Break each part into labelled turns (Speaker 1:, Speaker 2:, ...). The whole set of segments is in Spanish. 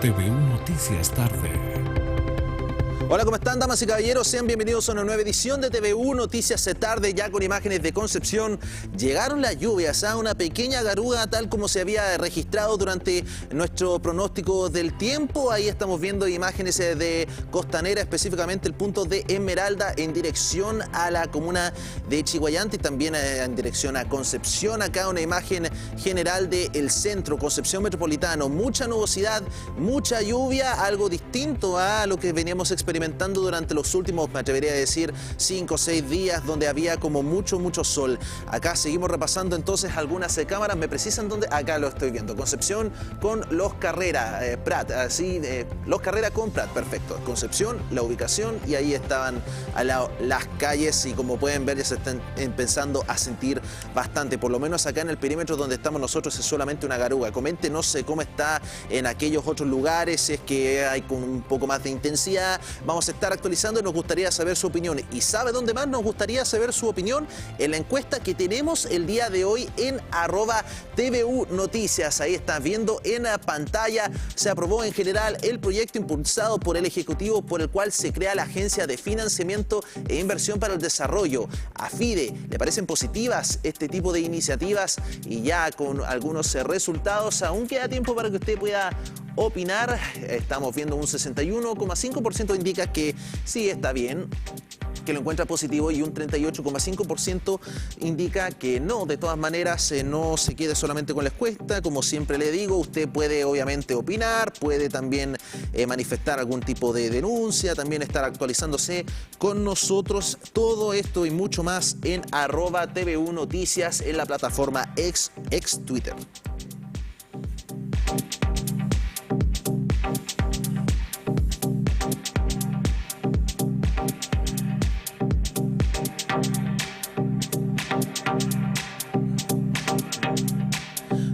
Speaker 1: TVU Noticias Tarde.
Speaker 2: Hola, ¿cómo están, damas y caballeros? Sean bienvenidos a una nueva edición de TVU Noticias Tarde, ya con imágenes de Concepción. Llegaron las lluvias a una pequeña garuga, tal como se había registrado durante nuestro pronóstico del tiempo. Ahí estamos viendo imágenes de Costanera, específicamente el punto de Esmeralda, en dirección a la comuna de Chiguayante y también en dirección a Concepción. Acá una imagen general del centro, Concepción Metropolitano. Mucha nubosidad, mucha lluvia, algo distinto a lo que veníamos experimentando durante los últimos, me atrevería a decir, 5 o 6 días, donde había como mucho sol. Acá seguimos repasando entonces algunas cámaras. Me precisan dónde. Acá lo estoy viendo. Concepción con Los Carrera, Prat, así, Los Carrera con Prat, perfecto. Concepción, la ubicación, y ahí estaban las calles, y como pueden ver ya se están empezando a sentir bastante. Por lo menos acá en el perímetro donde estamos nosotros es solamente una garuga. Coméntenos cómo está en aquellos otros lugares, si es que hay con un poco más de intensidad. Vamos a estar actualizando y nos gustaría saber su opinión. ¿Y sabe dónde más nos gustaría saber su opinión? En la encuesta que tenemos el día de hoy en @TVU Noticias. Ahí están viendo en la pantalla. Se aprobó en general el proyecto impulsado por el Ejecutivo, por el cual se crea la Agencia de Financiamiento e Inversión para el Desarrollo, AFIDE. ¿Le parecen positivas este tipo de iniciativas? Y ya con algunos resultados, aún queda tiempo para que usted pueda opinar. Estamos viendo un 61,5% indica que sí está bien, que lo encuentra positivo, y un 38,5% indica que no. De todas maneras, no se quede solamente con la encuesta. Como siempre le digo, usted puede obviamente opinar, puede también manifestar algún tipo de denuncia, también estar actualizándose con nosotros. Todo esto y mucho más en @TVU Noticias, en la plataforma ex Twitter.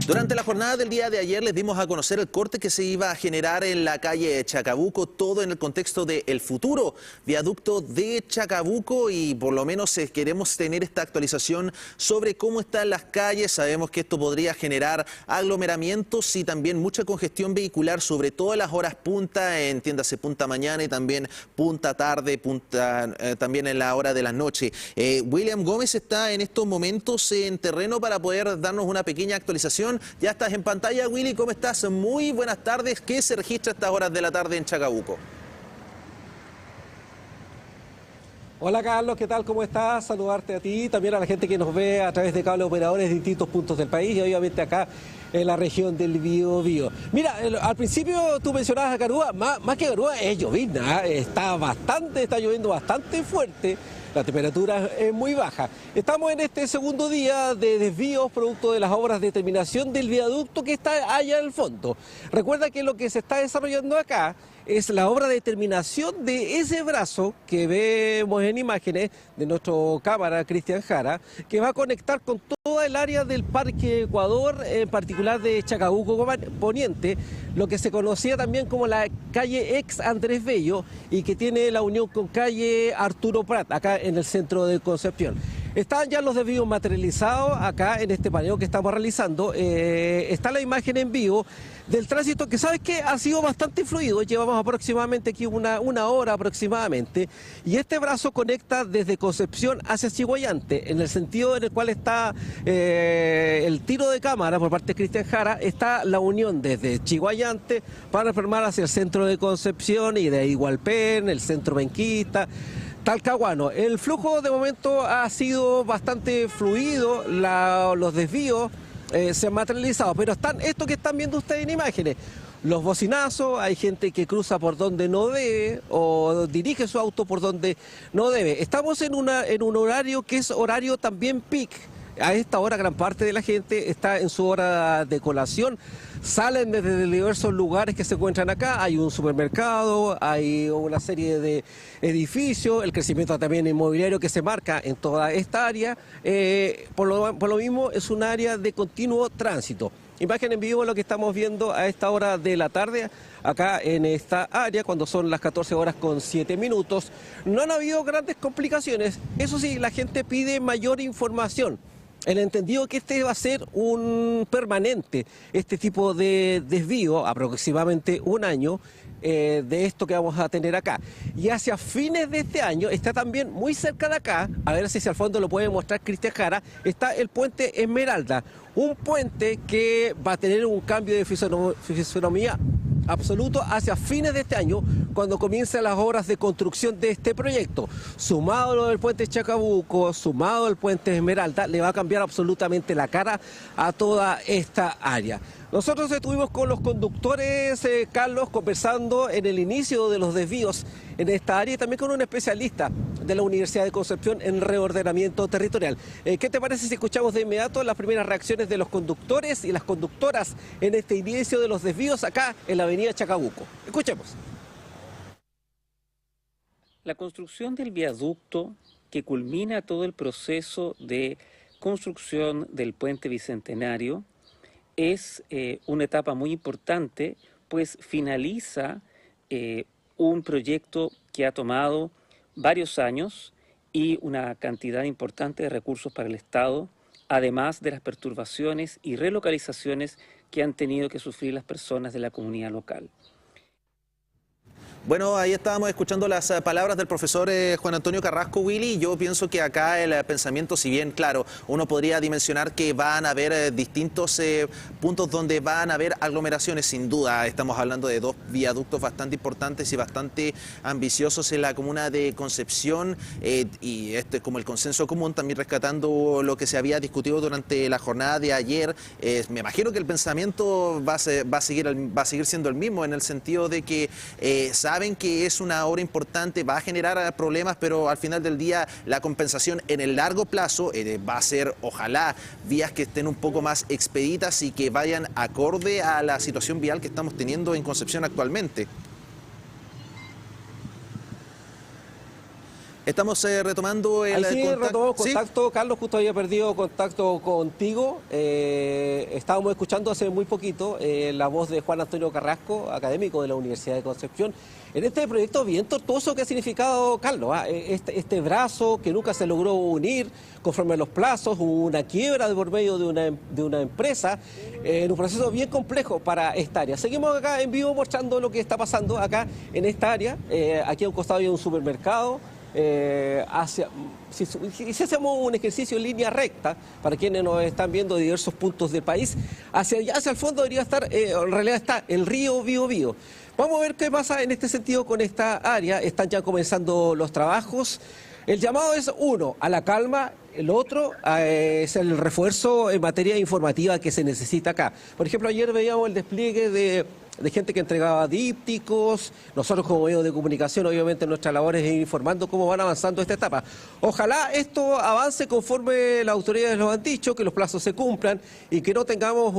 Speaker 2: Durante la jornada del día de ayer les dimos a conocer el corte que se iba a generar en la calle Chacabuco, todo en el contexto del futuro viaducto de Chacabuco, y por lo menos queremos tener esta actualización sobre cómo están las calles. Sabemos que esto podría generar aglomeramientos y también mucha congestión vehicular, sobre todo en las horas punta, entiéndase punta mañana y también punta tarde, también en la hora de la noche. William Gómez está en estos momentos en terreno para poder darnos una pequeña actualización. Ya estás en pantalla, Willy, ¿cómo estás? Muy buenas tardes. ¿Qué se registra a estas horas de la tarde en Chacabuco?
Speaker 3: Hola Carlos, ¿qué tal? ¿Cómo estás? Saludarte a ti, también a la gente que nos ve a través de cable operadores de distintos puntos del país y obviamente acá en la región del Biobío. Mira, al principio tú mencionabas a Garúa, más que Garúa es llovizna, está lloviendo bastante fuerte. La temperatura es muy baja. Estamos en este segundo día de desvíos producto de las obras de terminación del viaducto que está allá al fondo. Recuerda que lo que se está desarrollando acá es la obra de terminación de ese brazo que vemos en imágenes de nuestro cámara Cristian Jara, que va a conectar con toda el área del Parque Ecuador, en particular de Chacabuco Poniente, lo que se conocía también como la calle ex Andrés Bello y que tiene la unión con calle Arturo Prat, acá en el centro de Concepción. Están ya los desvíos materializados acá en este paneo que estamos realizando. Está la imagen en vivo del tránsito que, ¿sabes qué? Ha sido bastante fluido. Llevamos aproximadamente aquí una hora aproximadamente. Y este brazo conecta desde Concepción hacia Chiguayante. En el sentido en el cual está el tiro de cámara por parte de Cristian Jara, está la unión desde Chiguayante para enfermar hacia el centro de Concepción y de ahí Hualpén, el centro benquista, Talcahuano. El flujo de momento ha sido bastante fluido, los desvíos se han materializado, pero están esto que están viendo ustedes en imágenes, los bocinazos, hay gente que cruza por donde no debe o dirige su auto por donde no debe. Estamos en un horario que es horario también peak. A esta hora gran parte de la gente está en su hora de colación, salen desde diversos lugares que se encuentran acá. Hay un supermercado, hay una serie de edificios, el crecimiento también inmobiliario que se marca en toda esta área. Por lo mismo es un área de continuo tránsito. Imagen en vivo lo que estamos viendo a esta hora de la tarde, acá en esta área, cuando son las 14:07. No han habido grandes complicaciones. Eso sí, la gente pide mayor información. el entendido que este va a ser un permanente, este tipo de desvío, aproximadamente un año, de esto que vamos a tener acá. Y hacia fines de este año está también muy cerca de acá, a ver si al fondo lo puede mostrar Cristian Jara, está el puente Esmeralda, un puente que va a tener un cambio de fisonomía absoluto hacia fines de este año, cuando comiencen las obras de construcción de este proyecto. Sumado lo del puente Chacabuco, sumado el puente Esmeralda, le va a cambiar absolutamente la cara a toda esta área. Nosotros estuvimos con los conductores, Carlos, conversando en el inicio de los desvíos en esta área y también con un especialista de la Universidad de Concepción en reordenamiento territorial. ¿Qué te parece si escuchamos de inmediato las primeras reacciones de los conductores y las conductoras en este inicio de los desvíos acá en la avenida Chacabuco? Escuchemos.
Speaker 4: La construcción del viaducto que culmina todo el proceso de construcción del puente Bicentenario es una etapa muy importante, pues finaliza un proyecto que ha tomado varios años y una cantidad importante de recursos para el Estado, además de las perturbaciones y relocalizaciones que han tenido que sufrir las personas de la comunidad local.
Speaker 2: Bueno, ahí estábamos escuchando las palabras del profesor Juan Antonio Carrasco, Willy. Yo pienso que acá el pensamiento, si bien, claro, uno podría dimensionar que van a haber distintos puntos donde van a haber aglomeraciones, sin duda. Estamos hablando de dos viaductos bastante importantes y bastante ambiciosos en la comuna de Concepción, y este es como el consenso común, también rescatando lo que se había discutido durante la jornada de ayer. Me imagino que el pensamiento va a seguir siendo el mismo, en el sentido de que saben que es una obra importante, va a generar problemas, pero al final del día la compensación en el largo plazo va a ser, ojalá, vías que estén un poco más expeditas y que vayan acorde a la situación vial que estamos teniendo en Concepción actualmente. Estamos retomando el
Speaker 3: retomamos contacto.
Speaker 2: ¿Sí?
Speaker 3: Carlos, justo había perdido contacto contigo. Estábamos escuchando hace muy poquito la voz de Juan Antonio Carrasco, académico de la Universidad de Concepción, en este proyecto bien tortuoso que ha significado, Carlos, este brazo que nunca se logró unir conforme a los plazos, hubo una quiebra de por medio de una empresa, en un proceso bien complejo para esta área. Seguimos acá en vivo mostrando lo que está pasando acá en esta área. Aquí a un costado hay un supermercado. Si hacemos un ejercicio en línea recta, para quienes nos están viendo de diversos puntos del país, hacia el fondo debería estar, en realidad está el río Biobío. Vamos a ver qué pasa en este sentido con esta área. Están ya comenzando los trabajos. El llamado es, uno, a la calma. El otro es el refuerzo en materia informativa que se necesita acá. Por ejemplo, ayer veíamos el despliegue de gente que entregaba dípticos. Nosotros como medios de comunicación, obviamente nuestra labor es ir informando cómo van avanzando esta etapa. Ojalá esto avance conforme las autoridades lo han dicho, que los plazos se cumplan y que no tengamos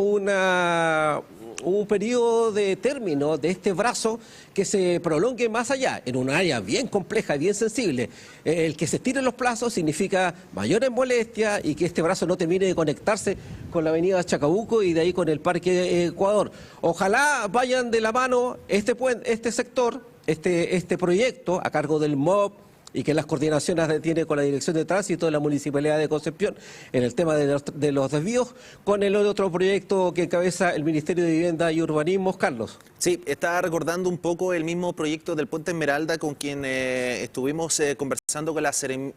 Speaker 3: un periodo de término de este brazo que se prolongue más allá, en un área bien compleja y bien sensible. El que se estiren los plazos significa mayores molestias y que este brazo no termine de conectarse con la avenida Chacabuco y de ahí con el Parque Ecuador. Ojalá vayan de la mano este sector, este proyecto a cargo del MOB, y que las coordinaciones tiene con la Dirección de Tránsito de la Municipalidad de Concepción en el tema de los desvíos, con el otro proyecto que encabeza el Ministerio de Vivienda y Urbanismo, Carlos.
Speaker 2: Sí, estaba recordando un poco el mismo proyecto del Puente Esmeralda con quien estuvimos conversando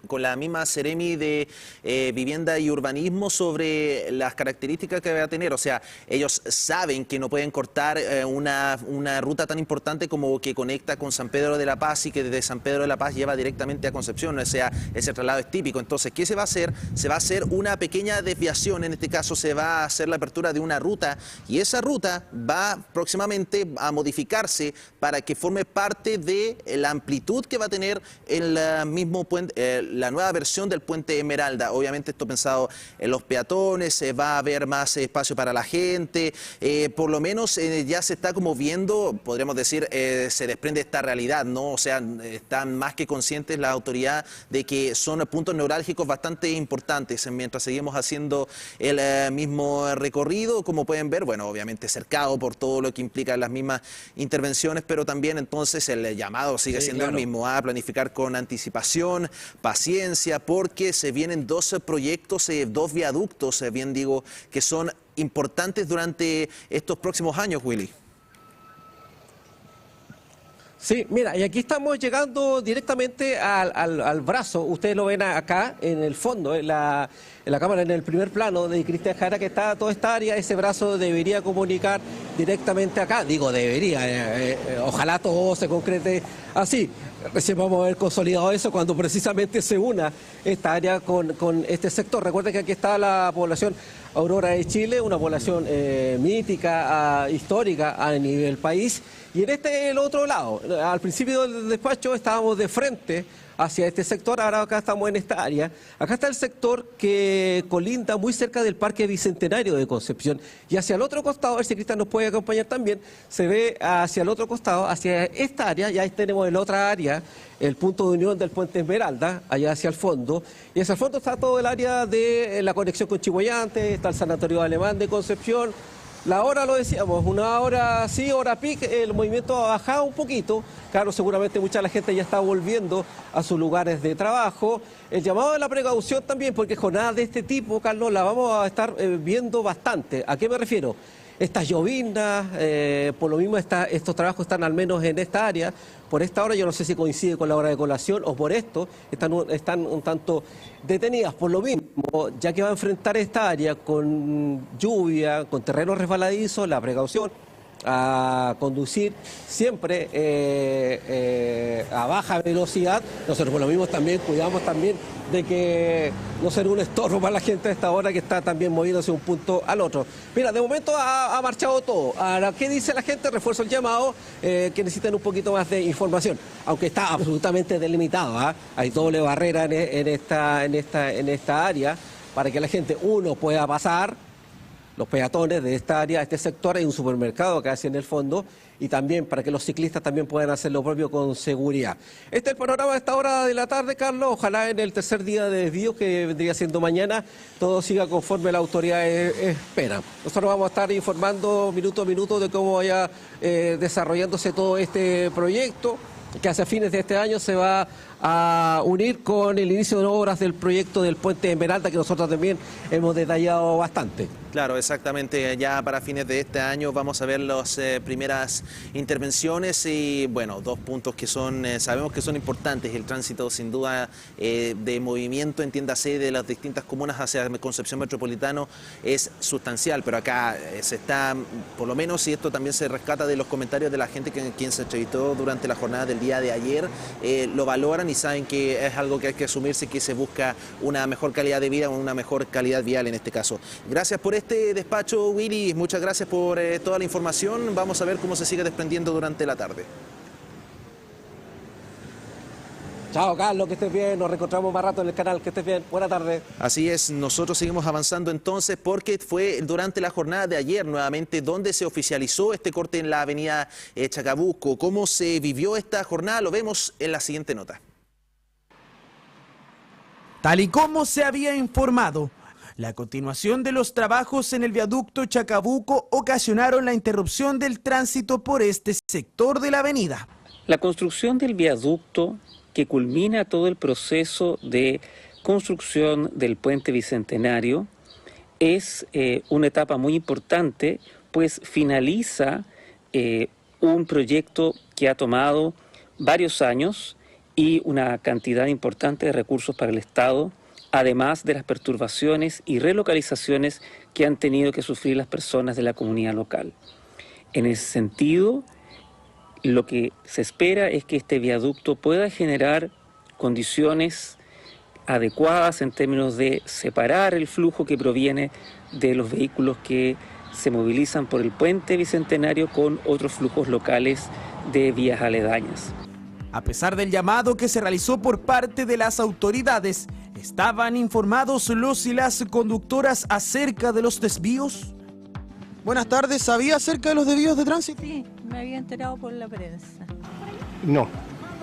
Speaker 2: con la misma Seremi de Vivienda y Urbanismo sobre las características que va a tener. O sea, ellos saben que no pueden cortar una ruta tan importante como que conecta con San Pedro de la Paz y que desde San Pedro de la Paz lleva directamente a Concepción. O sea, ese traslado es típico. Entonces, ¿qué se va a hacer? Se va a hacer una pequeña desviación. En este caso se va a hacer la apertura de una ruta y esa ruta va próximamente a modificarse para que forme parte de la amplitud que va a tener el mismo puente, la nueva versión del puente Esmeralda. Obviamente esto pensado en los peatones, va a haber más espacio para la gente, por lo menos ya se está como viendo, podríamos decir, se desprende esta realidad, ¿no? O sea, están más que conscientes la autoridad de que son puntos neurálgicos bastante importantes. Mientras seguimos haciendo el mismo recorrido, como pueden ver, bueno, obviamente cercado por todo lo que implica las mismas intervenciones, pero también entonces el llamado sigue siendo el mismo, a planificar con anticipación información, paciencia, porque se vienen 12 proyectos, 2 viaductos, bien digo, que son importantes durante estos próximos años, Willy.
Speaker 3: Sí, mira, y aquí estamos llegando directamente al brazo. Ustedes lo ven acá en el fondo, en la cámara, en el primer plano de Cristian Jara, que está toda esta área. Ese brazo debería comunicar directamente acá. Digo, debería. Ojalá todo se concrete así. Recién vamos a ver consolidado eso cuando precisamente se una esta área con este sector. Recuerden que aquí está la población Aurora de Chile, una población mítica, histórica a nivel país. Y en el otro lado, al principio del despacho estábamos de frente hacia este sector, ahora acá estamos en esta área. Acá está el sector que colinda muy cerca del Parque Bicentenario de Concepción. Y hacia el otro costado, a ver si Cristian nos puede acompañar también, se ve hacia el otro costado, hacia esta área, y ahí tenemos en otra área el punto de unión del Puente Esmeralda, allá hacia el fondo. Y hacia el fondo está todo el área de la conexión con Chimboyante, está el Sanatorio Alemán de Concepción. La hora, lo decíamos, una hora sí, hora pic, el movimiento ha bajado un poquito. Claro, seguramente mucha de la gente ya está volviendo a sus lugares de trabajo. El llamado de la precaución también, porque jornadas de este tipo, Carlos, la vamos a estar viendo bastante. ¿A qué me refiero? Estas llovinas, por lo mismo estos trabajos están al menos en esta área. Por esta hora, yo no sé si coincide con la hora de colación o por esto, están un tanto detenidas. Por lo mismo, ya que va a enfrentar esta área con lluvia, con terreno resbaladizo, la precaución a conducir siempre a baja velocidad. Nosotros por lo mismo también cuidamos también de que no ser un estorbo para la gente a esta hora que está también moviéndose de un punto al otro. Mira, de momento ha marchado todo. Ahora, ¿qué dice la gente? Refuerzo el llamado, que necesitan un poquito más de información, aunque está absolutamente delimitado, ¿eh? Hay doble barrera en esta área para que la gente, uno, pueda pasar, los peatones de esta área, este sector. Hay un supermercado que hace en el fondo, y también para que los ciclistas también puedan hacer lo propio con seguridad. Este es el panorama de esta hora de la tarde, Carlos. Ojalá en el tercer día de desvío, que vendría siendo mañana, todo siga conforme la autoridad espera. Nosotros vamos a estar informando minuto a minuto de cómo vaya desarrollándose todo este proyecto, que hacia fines de este año se va a unir con el inicio de obras del proyecto del Puente Esmeralda, que nosotros también hemos detallado bastante.
Speaker 2: Claro, exactamente. Ya para fines de este año vamos a ver las primeras intervenciones y, bueno, 2 puntos que sabemos que son importantes. El tránsito, sin duda, de movimiento, entiéndase, de las distintas comunas hacia Concepción Metropolitano es sustancial, pero acá se está, por lo menos, y esto también se rescata de los comentarios de la gente quien se entrevistó durante la jornada del día de ayer, lo valoran y saben que es algo que hay que asumirse, que se busca una mejor calidad de vida, una mejor calidad vial en este caso. Gracias por este despacho, Willy, muchas gracias por toda la información. Vamos a ver cómo se sigue desprendiendo durante la tarde.
Speaker 3: Chao, Carlos, que estés bien, nos reencontramos más rato en el canal, que estés bien, buena tarde.
Speaker 2: Así es, nosotros seguimos avanzando entonces, porque fue durante la jornada de ayer nuevamente donde se oficializó este corte en la avenida Chacabuco. ¿Cómo se vivió esta jornada? Lo vemos en la siguiente nota.
Speaker 5: Tal y como se había informado, la continuación de los trabajos en el viaducto Chacabuco ocasionaron la interrupción del tránsito por este sector de la avenida.
Speaker 4: La construcción del viaducto, que culmina todo el proceso de construcción del Puente Bicentenario, es una etapa muy importante, pues finaliza un proyecto que ha tomado varios años y una cantidad importante de recursos para el Estado, además de las perturbaciones y relocalizaciones que han tenido que sufrir las personas de la comunidad local. En ese sentido, lo que se espera es que este viaducto pueda generar condiciones adecuadas en términos de separar el flujo que proviene de los vehículos que se movilizan por el Puente Bicentenario con otros flujos locales de vías aledañas.
Speaker 5: A pesar del llamado que se realizó por parte de las autoridades, ¿estaban informados los y las conductoras acerca de los desvíos? Buenas tardes, ¿sabía acerca de los desvíos de tránsito?
Speaker 6: Sí, me había enterado por la prensa.
Speaker 7: No,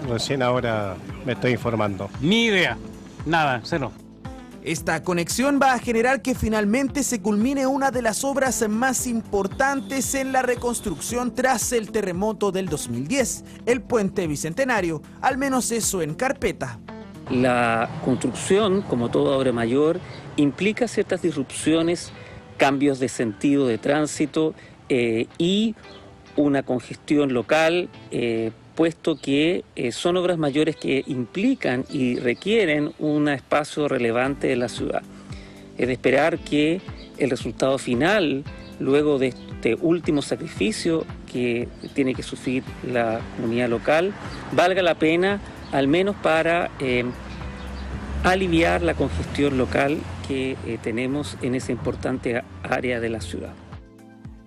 Speaker 7: recién ahora me estoy informando.
Speaker 8: Ni idea, nada, cero.
Speaker 5: Esta conexión va a generar que finalmente se culmine una de las obras más importantes en la reconstrucción tras el terremoto del 2010, el Puente Bicentenario, al menos eso en carpeta.
Speaker 4: La construcción, como toda obra mayor, implica ciertas disrupciones, cambios de sentido de tránsito y una congestión local, puesto que son obras mayores que implican y requieren un espacio relevante de la ciudad. Es de esperar que el resultado final, luego de este último sacrificio que tiene que sufrir la comunidad local, valga la pena, al menos para aliviar la congestión local que tenemos en esa importante área de la ciudad.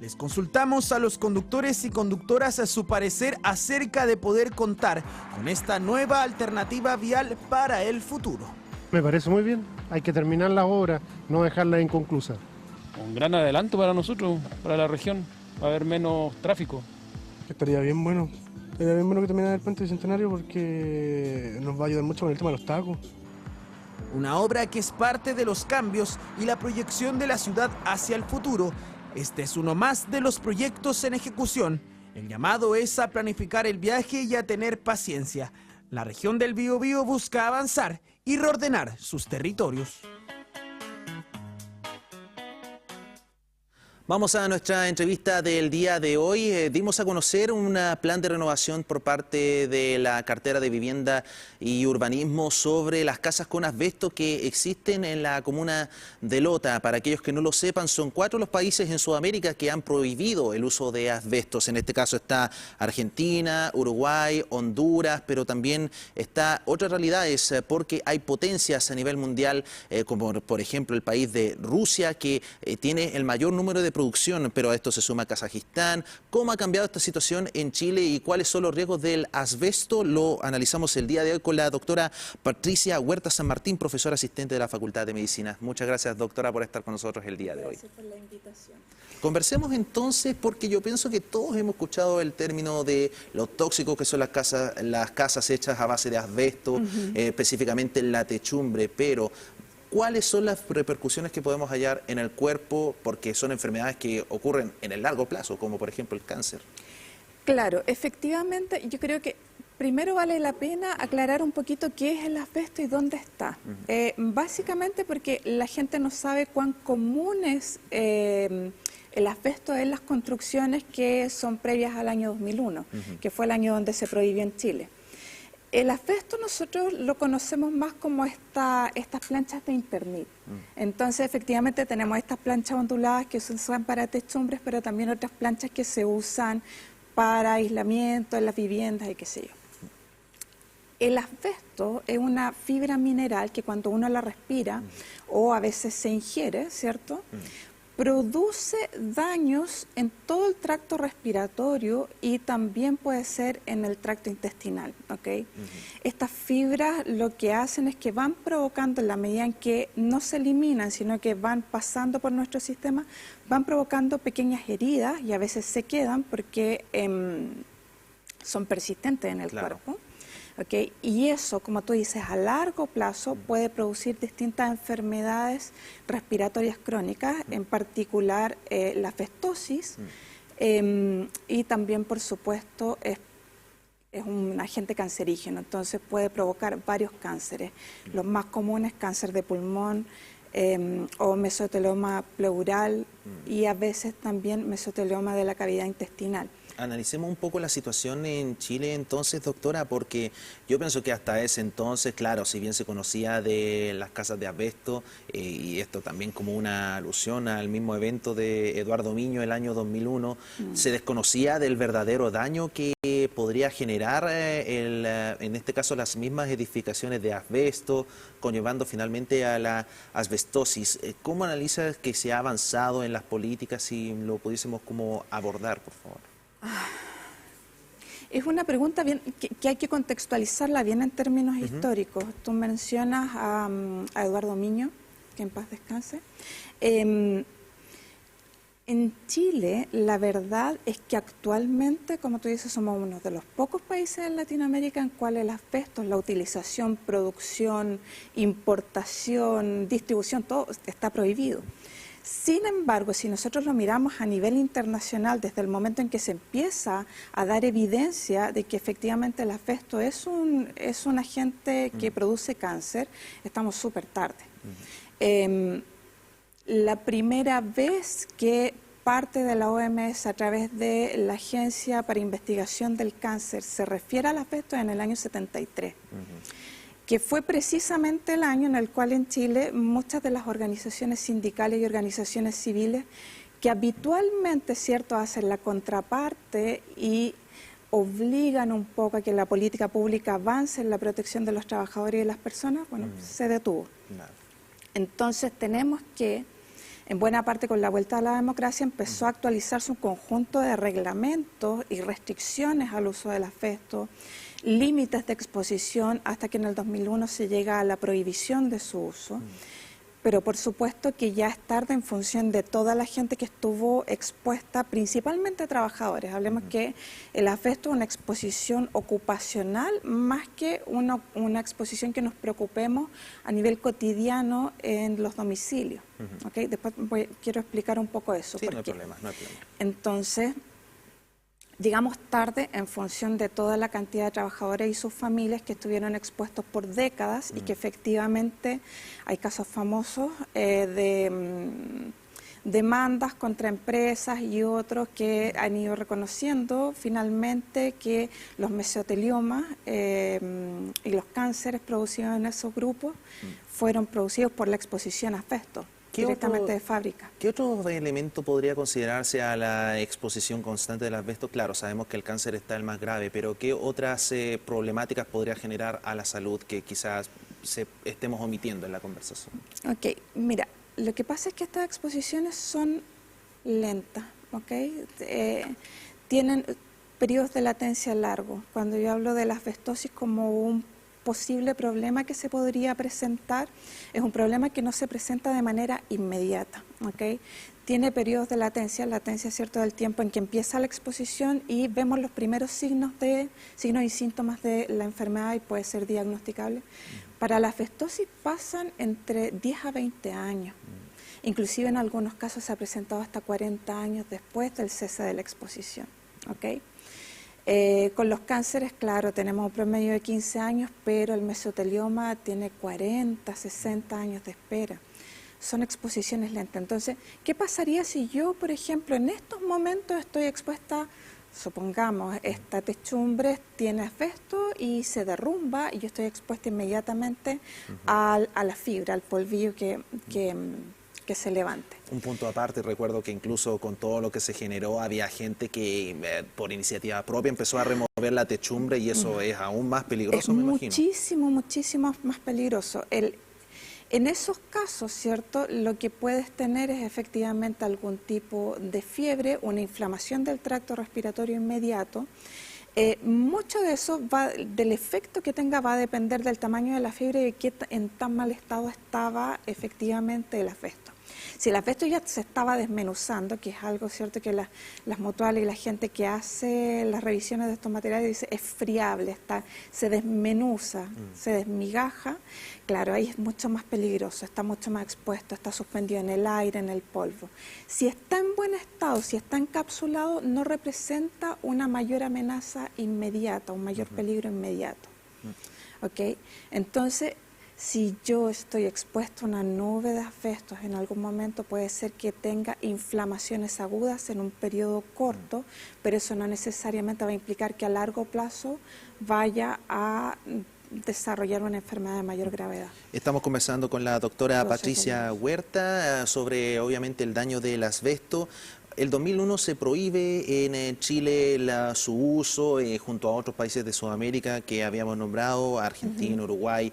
Speaker 5: Les consultamos a los conductores y conductoras a su parecer acerca de poder contar con esta nueva alternativa vial para el futuro.
Speaker 7: Me parece muy bien, hay que terminar la obra, no dejarla inconclusa.
Speaker 9: Un gran adelanto para nosotros, para la región, va a haber menos tráfico.
Speaker 10: Estaría bien bueno que terminara el puente bicentenario porque nos va a ayudar mucho con el tema de los tacos.
Speaker 5: Una obra que es parte de los cambios y la proyección de la ciudad hacia el futuro. Este es uno más de los proyectos en ejecución. El llamado es a planificar el viaje y a tener paciencia. La región del Biobío busca avanzar y reordenar sus territorios.
Speaker 2: Vamos a nuestra entrevista del día de hoy. Dimos a conocer un plan de renovación por parte de la cartera de vivienda y urbanismo sobre las casas con asbesto que existen en la comuna de Lota. Para aquellos que no lo sepan, son 4 los países en Sudamérica que han prohibido el uso de asbestos. En este caso está Argentina, Uruguay, Honduras, pero también está otras realidades porque hay potencias a nivel mundial, como por ejemplo el país de Rusia, que tiene el mayor número de producción, pero a esto se suma Kazajistán. ¿Cómo ha cambiado esta situación en Chile y cuáles son los riesgos del asbesto? Lo analizamos el día de hoy con la doctora Patricia Huerta San Martín, profesora asistente de la Facultad de Medicina. Muchas gracias, doctora, por estar con nosotros el día de hoy.
Speaker 6: Gracias por la invitación.
Speaker 2: Conversemos entonces, porque yo pienso que todos hemos escuchado el término de lo tóxicos que son las casas hechas a base de asbesto, específicamente la techumbre, pero ¿cuáles son las repercusiones que podemos hallar en el cuerpo? Porque son enfermedades que ocurren en el largo plazo, como por ejemplo el cáncer.
Speaker 6: Claro, efectivamente, yo creo que primero vale la pena aclarar un poquito qué es el asbesto y dónde está. Básicamente porque la gente no sabe cuán común es el asbesto en las construcciones que son previas al año 2001, que fue el año donde se prohibió en Chile. El asbesto nosotros lo conocemos más como estas planchas de Internit. Entonces, efectivamente, tenemos estas planchas onduladas que se usan para techumbres, pero también otras planchas que se usan para aislamiento en las viviendas y qué sé yo. El asbesto es una fibra mineral que cuando uno la respira o a veces se ingiere, ¿cierto?, produce daños en todo el tracto respiratorio y también puede ser en el tracto intestinal, ¿ok? Estas fibras lo que hacen es que van provocando, en la medida en que no se eliminan, sino que van pasando por nuestro sistema, van provocando pequeñas heridas y a veces se quedan porque son persistentes en el cuerpo. Okay. Y eso, como tú dices, a largo plazo puede producir distintas enfermedades respiratorias crónicas, en particular la asbestosis, y también, por supuesto, es un agente cancerígeno, entonces puede provocar varios cánceres. Los más comunes, cáncer de pulmón o mesotelioma pleural y a veces también mesotelioma de la cavidad intestinal.
Speaker 2: Analicemos un poco la situación en Chile entonces, doctora, porque yo pienso que hasta ese entonces, claro, si bien se conocía de las casas de asbesto, y esto también como una alusión al mismo evento de Eduardo Miño el año 2001, se desconocía del verdadero daño que podría generar, en este caso, las mismas edificaciones de asbesto, conllevando finalmente a la asbestosis. ¿Cómo analizas que se ha avanzado en las políticas, si lo pudiésemos como abordar, por favor?
Speaker 6: Es una pregunta bien que hay que contextualizarla bien en términos históricos. Tú mencionas a Eduardo Miño, que en paz descanse. En Chile, la verdad es que actualmente, como tú dices, somos uno de los pocos países en Latinoamérica en cual el asbesto, la utilización, producción, importación, distribución, todo está prohibido. Sin embargo, si nosotros lo miramos a nivel internacional, desde el momento en que se empieza a dar evidencia de que efectivamente el asbesto es un agente que produce cáncer, estamos súper tarde. La primera vez que parte de la OMS a través de la Agencia para Investigación del Cáncer se refiere al asbesto es en el año 73. Que fue precisamente el año en el cual en Chile muchas de las organizaciones sindicales y organizaciones civiles que habitualmente, cierto, hacen la contraparte y obligan un poco a que la política pública avance en la protección de los trabajadores y de las personas, bueno, se detuvo. Entonces tenemos que, en buena parte con la vuelta a la democracia, empezó a actualizarse un conjunto de reglamentos y restricciones al uso del asbesto, límites de exposición, hasta que en el 2001 se llega a la prohibición de su uso. Pero por supuesto que ya es tarde en función de toda la gente que estuvo expuesta, principalmente trabajadores. Hablemos que el asbesto es una exposición ocupacional más que una exposición que nos preocupemos a nivel cotidiano en los domicilios. ¿Okay? Después quiero explicar un poco eso.
Speaker 2: Sí, no hay problema, no hay problema.
Speaker 6: Entonces, llegamos tarde en función de toda la cantidad de trabajadores y sus familias que estuvieron expuestos por décadas y que efectivamente hay casos famosos de demandas contra empresas y otros que han ido reconociendo finalmente que los mesoteliomas y los cánceres producidos en esos grupos fueron producidos por la exposición a asbesto. Directamente de fábrica.
Speaker 2: ¿Qué otro elemento podría considerarse a la exposición constante del asbesto? Claro, sabemos que el cáncer está el más grave, pero ¿qué otras problemáticas podría generar a la salud que quizás estemos omitiendo en la conversación?
Speaker 6: Ok, mira, lo que pasa es que estas exposiciones son lentas, ¿ok? Tienen periodos de latencia largos. Cuando yo hablo de la asbestosis como un posible problema que se podría presentar, es un problema que no se presenta de manera inmediata, ¿okay? Tiene periodos de latencia cierto del tiempo en que empieza la exposición y vemos los primeros signos y síntomas de la enfermedad y puede ser diagnosticable. Para la asbestosis pasan entre 10 a 20 años, inclusive en algunos casos se ha presentado hasta 40 años después del cese de la exposición, ¿okay? Con los cánceres, claro, tenemos un promedio de 15 años, pero el mesotelioma tiene 40, 60 años de espera. Son exposiciones lentas. Entonces, ¿qué pasaría si yo, por ejemplo, en estos momentos estoy expuesta, supongamos, esta techumbre tiene asbesto y se derrumba y yo estoy expuesta inmediatamente a la fibra, al polvillo que se levante?
Speaker 2: Un punto aparte, recuerdo que incluso con todo lo que se generó había gente que por iniciativa propia empezó a remover la techumbre y eso es aún más peligroso, me imagino. Muchísimo más peligroso.
Speaker 6: En esos casos, ¿cierto?, lo que puedes tener es efectivamente algún tipo de fiebre, una inflamación del tracto respiratorio inmediato. Mucho de eso, del efecto que tenga, va a depender del tamaño de la fiebre y de qué en tan mal estado estaba efectivamente el asbesto. Si el asbesto ya se estaba desmenuzando, que es algo cierto que las mutuales y la gente que hace las revisiones de estos materiales dice es friable, se desmenuza, se desmigaja, claro, ahí es mucho más peligroso, está mucho más expuesto, está suspendido en el aire, en el polvo. Si está en buen estado, si está encapsulado, no representa una mayor amenaza inmediata, un mayor peligro inmediato. ¿Ok? Entonces, si yo estoy expuesto a una nube de asbestos en algún momento, puede ser que tenga inflamaciones agudas en un periodo corto, pero eso no necesariamente va a implicar que a largo plazo vaya a desarrollar una enfermedad de mayor gravedad.
Speaker 2: Estamos conversando con la doctora Patricia Huerta sobre, obviamente, el daño del asbesto. El 2001 se prohíbe en Chile su uso junto a otros países de Sudamérica que habíamos nombrado, Argentina, Uruguay,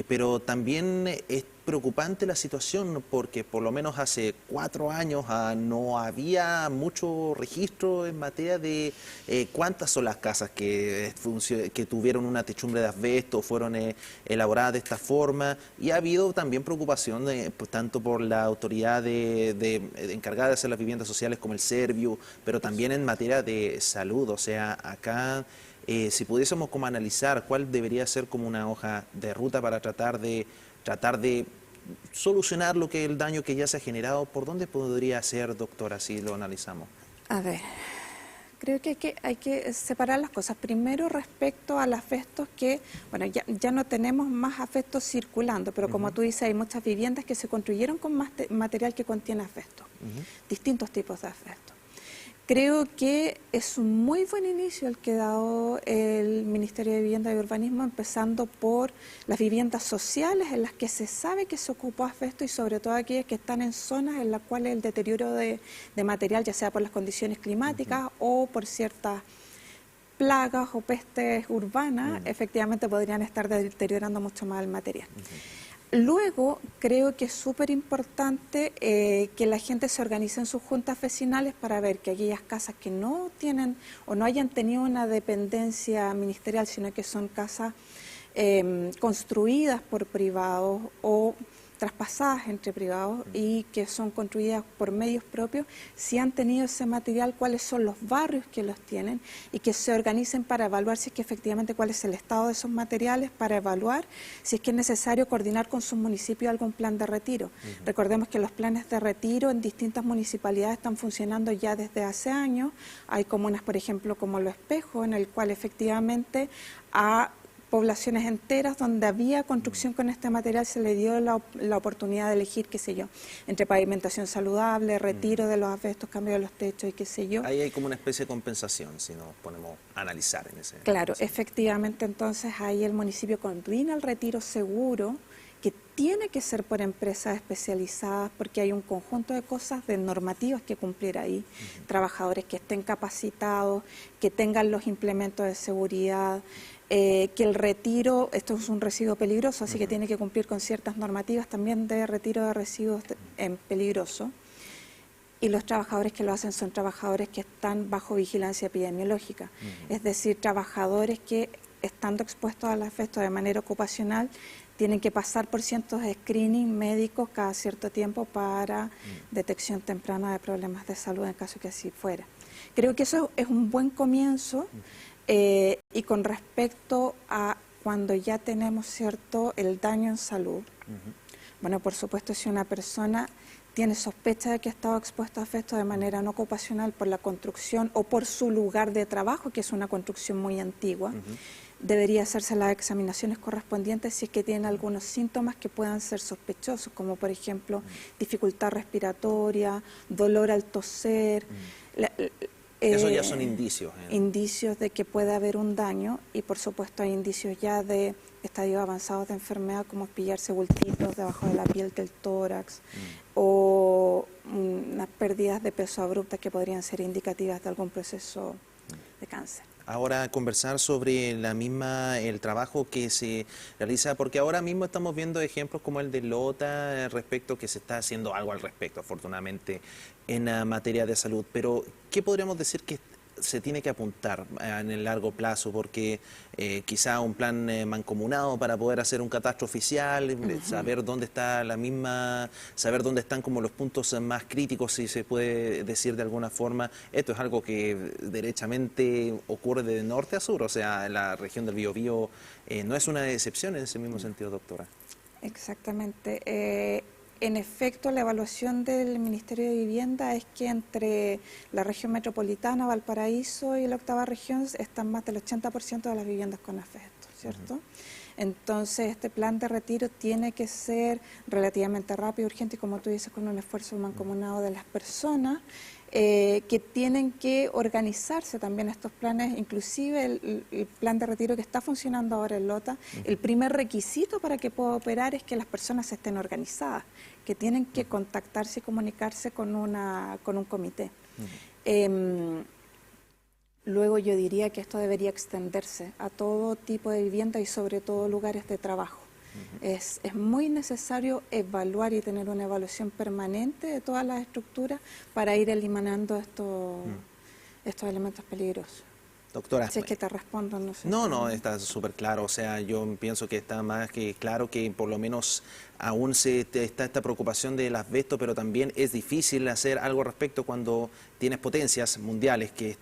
Speaker 2: pero también es preocupante la situación porque por lo menos hace 4 años no había mucho registro en materia de cuántas son las casas que tuvieron una techumbre de asbesto, fueron elaboradas de esta forma, y ha habido también preocupación tanto por la autoridad encargada de hacer las viviendas sociales como el Serviu, pero también en materia de salud. O sea, acá si pudiésemos como analizar cuál debería ser como una hoja de ruta para tratar de solucionar el daño que ya se ha generado, ¿por dónde podría ser, doctora, si lo analizamos?
Speaker 6: A ver, creo que hay que separar las cosas. Primero, respecto al asbestos que, bueno, ya no tenemos más asbestos circulando, pero como tú dices, hay muchas viviendas que se construyeron con material que contiene asbesto, distintos tipos de asbesto. Creo que es un muy buen inicio el que ha dado el Ministerio de Vivienda y Urbanismo, empezando por las viviendas sociales en las que se sabe que se ocupó asbesto y sobre todo aquellas que están en zonas en las cuales el deterioro de material, ya sea por las condiciones climáticas o por ciertas plagas o pestes urbanas, efectivamente podrían estar deteriorando mucho más el material. Luego, creo que es súper importante que la gente se organice en sus juntas vecinales para ver que aquellas casas que no tienen o no hayan tenido una dependencia ministerial, sino que son casas construidas por privados o traspasadas entre privados y que son construidas por medios propios, si han tenido ese material, cuáles son los barrios que los tienen y que se organicen para evaluar si es que efectivamente cuál es el estado de esos materiales, para evaluar si es que es necesario coordinar con su municipio algún plan de retiro. Recordemos que los planes de retiro en distintas municipalidades están funcionando ya desde hace años. Hay comunas, por ejemplo, como Lo Espejo, en el cual efectivamente a poblaciones enteras donde había construcción con este material se le dio la oportunidad de elegir, qué sé yo, entre pavimentación saludable, retiro de los asbestos, cambio de los techos y qué sé yo.
Speaker 2: Ahí hay como una especie de compensación, si nos ponemos a analizar en ese.
Speaker 6: Claro, efectivamente, entonces ahí el municipio coordina el retiro seguro, que tiene que ser por empresas especializadas porque hay un conjunto de cosas, de normativas que cumplir ahí, trabajadores que estén capacitados, que tengan los implementos de seguridad, que el retiro, esto es un residuo peligroso, así que tiene que cumplir con ciertas normativas también de retiro de residuos peligrosos. Y los trabajadores que lo hacen son trabajadores que están bajo vigilancia epidemiológica, es decir, trabajadores que estando expuestos al asbesto de manera ocupacional tienen que pasar por cientos de screening médicos cada cierto tiempo para detección temprana de problemas de salud en caso que así fuera. Creo que eso es un buen comienzo. Y con respecto a cuando ya tenemos cierto el daño en salud, bueno, por supuesto, si una persona tiene sospecha de que ha estado expuesto a asbesto de manera no ocupacional por la construcción o por su lugar de trabajo, que es una construcción muy antigua, debería hacerse las examinaciones correspondientes si es que tiene algunos síntomas que puedan ser sospechosos, como por ejemplo dificultad respiratoria, dolor al toser.
Speaker 2: Esos ya son indicios.
Speaker 6: Indicios de que puede haber un daño y por supuesto hay indicios ya de estadios avanzados de enfermedad como pillarse bultitos debajo de la piel del tórax o unas pérdidas de peso abruptas que podrían ser indicativas de algún proceso de cáncer.
Speaker 2: Ahora conversar sobre el trabajo que se realiza, porque ahora mismo estamos viendo ejemplos como el de Lota respecto que se está haciendo algo al respecto, afortunadamente, en materia de salud. Pero, ¿qué podríamos decir que se tiene que apuntar en el largo plazo? Porque quizá un plan mancomunado para poder hacer un catastro oficial, saber dónde está saber dónde están como los puntos más críticos, si se puede decir de alguna forma. Esto es algo que derechamente ocurre de norte a sur, o sea, la región del Biobío no es una excepción en ese mismo sentido, doctora.
Speaker 6: Exactamente. En efecto, la evaluación del Ministerio de Vivienda es que entre la región metropolitana, Valparaíso y la octava región están más del 80% de las viviendas con asbesto, ¿cierto? Entonces, este plan de retiro tiene que ser relativamente rápido, urgente y, como tú dices, con un esfuerzo mancomunado de las personas que tienen que organizarse también estos planes, inclusive el plan de retiro que está funcionando ahora en Lota, el primer requisito para que pueda operar es que las personas estén organizadas, que tienen que contactarse y comunicarse con un comité. Luego yo diría que esto debería extenderse a todo tipo de vivienda y sobre todo lugares de trabajo. Es muy necesario evaluar y tener una evaluación permanente de todas las estructuras para ir eliminando estos elementos peligrosos.
Speaker 2: Doctora.
Speaker 6: Si es que te respondo, no sé.
Speaker 2: No, está súper claro. O sea, yo pienso que está más que claro que por lo menos aún está esta preocupación del asbesto, pero también es difícil hacer algo al respecto cuando tienes potencias mundiales que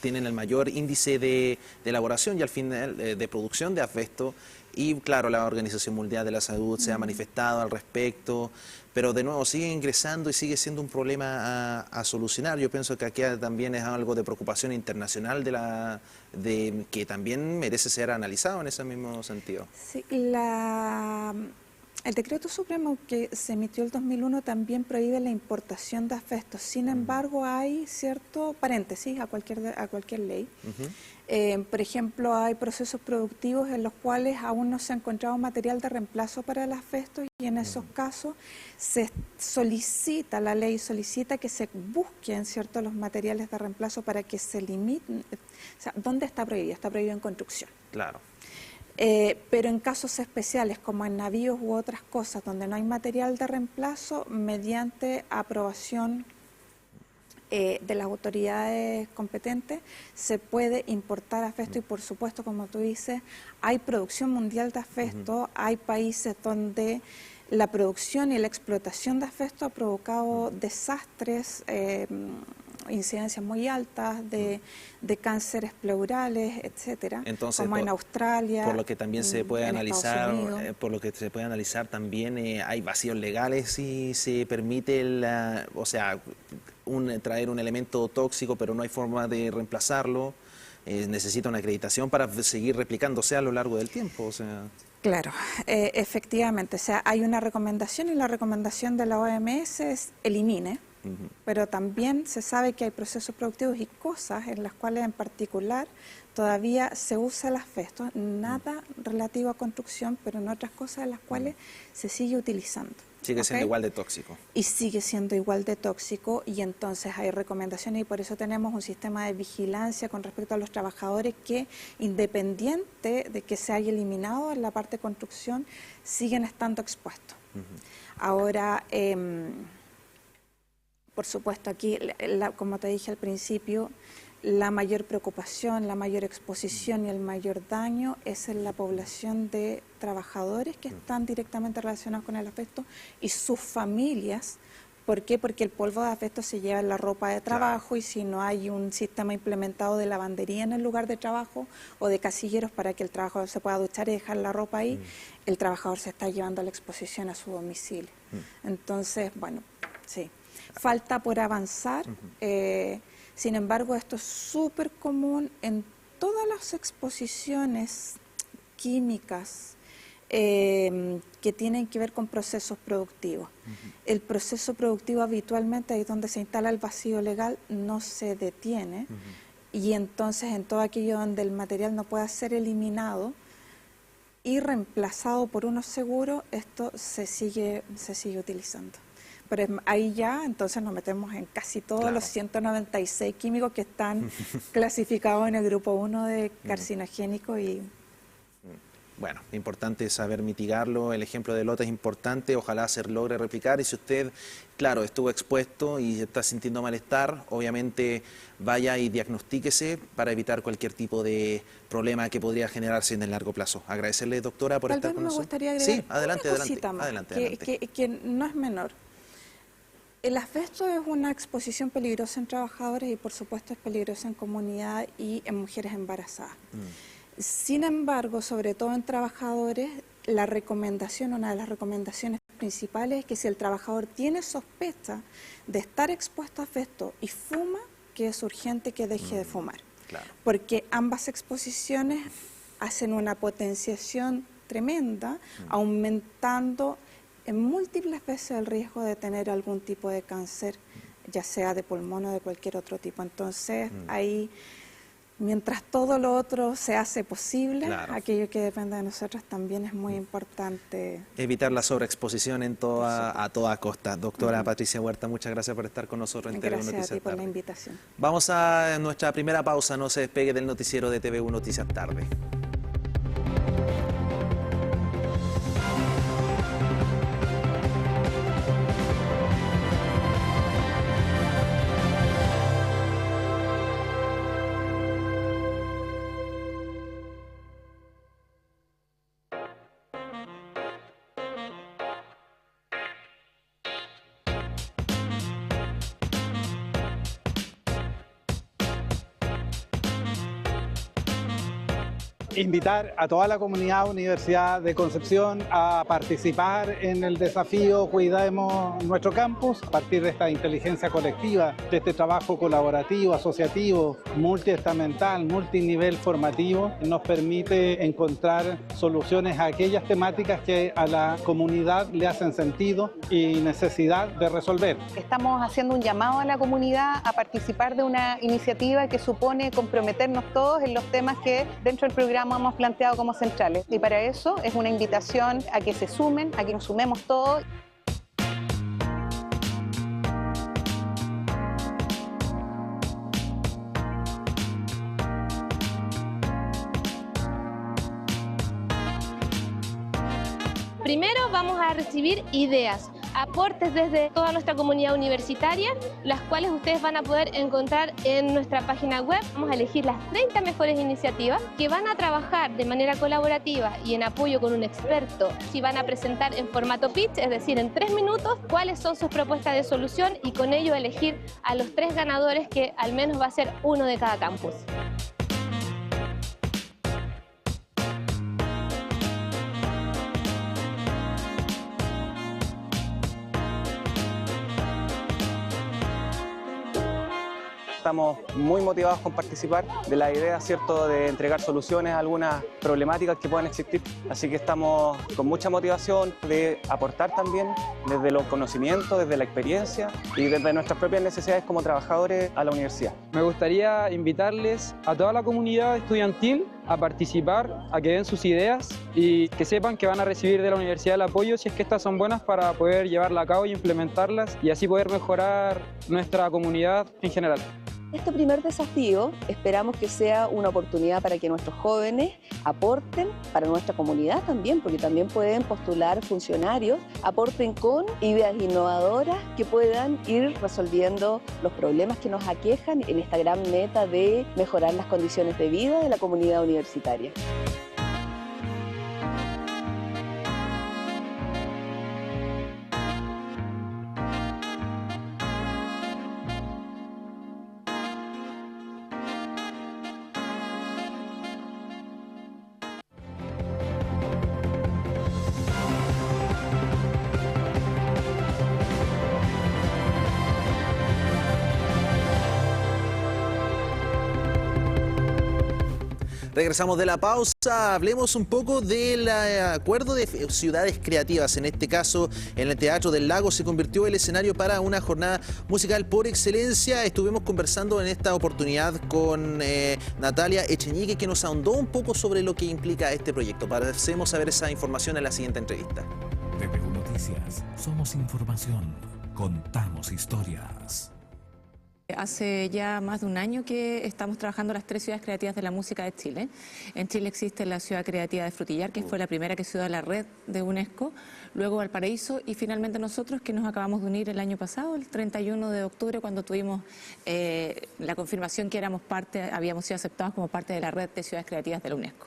Speaker 2: tienen el mayor índice de elaboración y al final de producción de asbesto. Y claro, la Organización Mundial de la Salud se ha manifestado al respecto, pero de nuevo sigue ingresando y sigue siendo un problema a solucionar. Yo pienso que aquí también es algo de preocupación internacional de que también merece ser analizado en ese mismo sentido.
Speaker 6: Sí, el decreto supremo que se emitió el 2001 también prohíbe la importación de asbestos. Sin embargo, hay cierto paréntesis a cualquier ley. Por ejemplo, hay procesos productivos en los cuales aún no se ha encontrado material de reemplazo para el asbesto y en esos casos la ley solicita que se busquen los materiales de reemplazo para que se limiten. O sea, ¿dónde está prohibido? Está prohibido en construcción.
Speaker 2: Claro.
Speaker 6: Pero en casos especiales como en navíos u otras cosas donde no hay material de reemplazo, mediante aprobación de las autoridades competentes se puede importar asbesto y por supuesto, como tú dices, hay producción mundial de asbesto, hay países donde la producción y la explotación de asbesto ha provocado desastres, incidencias muy altas de cánceres pleurales, etcétera,
Speaker 2: Entonces,
Speaker 6: como en Australia,
Speaker 2: por lo que también se puede
Speaker 6: en
Speaker 2: analizar,
Speaker 6: Estados Unidos.
Speaker 2: por lo que se puede analizar también hay vacíos legales si se permite traer un elemento tóxico, pero no hay forma de reemplazarlo. Necesita una acreditación para seguir replicándose a lo largo del tiempo.
Speaker 6: Claro, efectivamente. O sea, hay una recomendación y la recomendación de la OMS es elimine. Pero también se sabe que hay procesos productivos y cosas en las cuales en particular todavía se usa el asbesto, nada relativo a construcción, pero en otras cosas en las cuales se sigue utilizando.
Speaker 2: Sigue siendo igual de tóxico.
Speaker 6: Y sigue siendo igual de tóxico y entonces hay recomendaciones y por eso tenemos un sistema de vigilancia con respecto a los trabajadores que, independiente de que se haya eliminado en la parte de construcción, siguen estando expuestos. Ahora, por supuesto, aquí, como te dije al principio, la mayor preocupación, la mayor exposición y el mayor daño es en la población de trabajadores que están directamente relacionados con el asbesto y sus familias. ¿Por qué? Porque el polvo de asbesto se lleva en la ropa de trabajo y si no hay un sistema implementado de lavandería en el lugar de trabajo o de casilleros para que el trabajador se pueda duchar y dejar la ropa ahí, el trabajador se está llevando a la exposición a su domicilio. Entonces, bueno, sí. Falta por avanzar, sin embargo esto es súper común en todas las exposiciones químicas que tienen que ver con procesos productivos. El proceso productivo habitualmente, ahí donde se instala el vacío legal, no se detiene y entonces en todo aquello donde el material no pueda ser eliminado y reemplazado por uno seguro, esto se sigue utilizando. Pero ahí ya entonces nos metemos en casi todos los 196 químicos que están clasificados en el grupo 1 de carcinogénico y...
Speaker 2: Bueno, importante saber mitigarlo, el ejemplo de Lota es importante, ojalá se logre replicar y si usted, claro, estuvo expuesto y está sintiendo malestar, obviamente vaya y diagnostíquese para evitar cualquier tipo de problema que podría generarse en el largo plazo. Agradecerle, doctora, por estar con nosotros.
Speaker 6: Tal vez me gustaría agregar
Speaker 2: sí,
Speaker 6: una cosita más, que no es menor. El asbesto es una exposición peligrosa en trabajadores y por supuesto es peligrosa en comunidad y en mujeres embarazadas. Sin embargo, sobre todo en trabajadores, una de las recomendaciones principales es que si el trabajador tiene sospecha de estar expuesto a asbesto y fuma, que es urgente que deje de fumar.
Speaker 2: Claro.
Speaker 6: Porque ambas exposiciones hacen una potenciación tremenda, aumentando en múltiples veces el riesgo de tener algún tipo de cáncer, ya sea de pulmón o de cualquier otro tipo. Entonces, ahí, mientras todo lo otro se hace posible, aquello que depende de nosotros también es muy importante.
Speaker 2: Evitar la sobreexposición a toda costa. Doctora Patricia Huerta, muchas gracias por estar con nosotros en TV1 Noticias Tarde.
Speaker 6: Gracias a ti por la invitación.
Speaker 2: Vamos a nuestra primera pausa, no se despegue del noticiero de TV1 Noticias Tarde.
Speaker 11: invitar a toda la comunidad Universidad de Concepción a participar en el desafío Cuidemos nuestro campus a partir de esta inteligencia colectiva, de este trabajo colaborativo, asociativo, multiestamental, multinivel formativo, nos permite encontrar soluciones a aquellas temáticas que a la comunidad le hacen sentido y necesidad de resolver.
Speaker 12: Estamos haciendo un llamado a la comunidad a participar de una iniciativa que supone comprometernos todos en los temas que dentro del programa hemos planteado como centrales. Y para eso es una invitación a que se sumen, a que nos sumemos todos.
Speaker 13: Primero vamos a recibir ideas, aportes desde toda nuestra comunidad universitaria, las cuales ustedes van a poder encontrar en nuestra página web. Vamos a elegir las 30 mejores iniciativas que van a trabajar de manera colaborativa y en apoyo con un experto. Si van a presentar en formato pitch, es decir, en 3 minutos, cuáles son sus propuestas de solución y con ello elegir a los 3 ganadores, que al menos va a ser uno de cada campus.
Speaker 14: Estamos muy motivados con participar de la idea, ¿cierto?, de entregar soluciones a algunas problemáticas que puedan existir. Así que estamos con mucha motivación de aportar también desde los conocimientos, desde la experiencia y desde nuestras propias necesidades como trabajadores a la universidad.
Speaker 15: Me gustaría invitarles a toda la comunidad estudiantil a participar, a que den sus ideas y que sepan que van a recibir de la universidad el apoyo si es que estas son buenas para poder llevarla a cabo y implementarlas y así poder mejorar nuestra comunidad en general.
Speaker 16: Este primer desafío esperamos que sea una oportunidad para que nuestros jóvenes aporten para nuestra comunidad también, porque también pueden postular funcionarios, aporten con ideas innovadoras que puedan ir resolviendo los problemas que nos aquejan en esta gran meta de mejorar las condiciones de vida de la comunidad universitaria.
Speaker 2: Regresamos de la pausa, hablemos un poco del acuerdo de ciudades creativas. En este caso, en el Teatro del Lago se convirtió el escenario para una jornada musical por excelencia. Estuvimos conversando en esta oportunidad con Natalia Echeñique, que nos ahondó un poco sobre lo que implica este proyecto. Pasemos a ver esa información en la siguiente entrevista.
Speaker 1: TVU Noticias, somos información, contamos historias.
Speaker 17: Hace ya más de un año que estamos trabajando las 3 ciudades creativas de la música de Chile. En Chile existe la ciudad creativa de Frutillar, que fue la primera que se unió a la red de UNESCO, luego Valparaíso y finalmente nosotros, que nos acabamos de unir el año pasado, el 31 de octubre, cuando tuvimos la confirmación que éramos parte, habíamos sido aceptados como parte de la red de ciudades creativas de la UNESCO.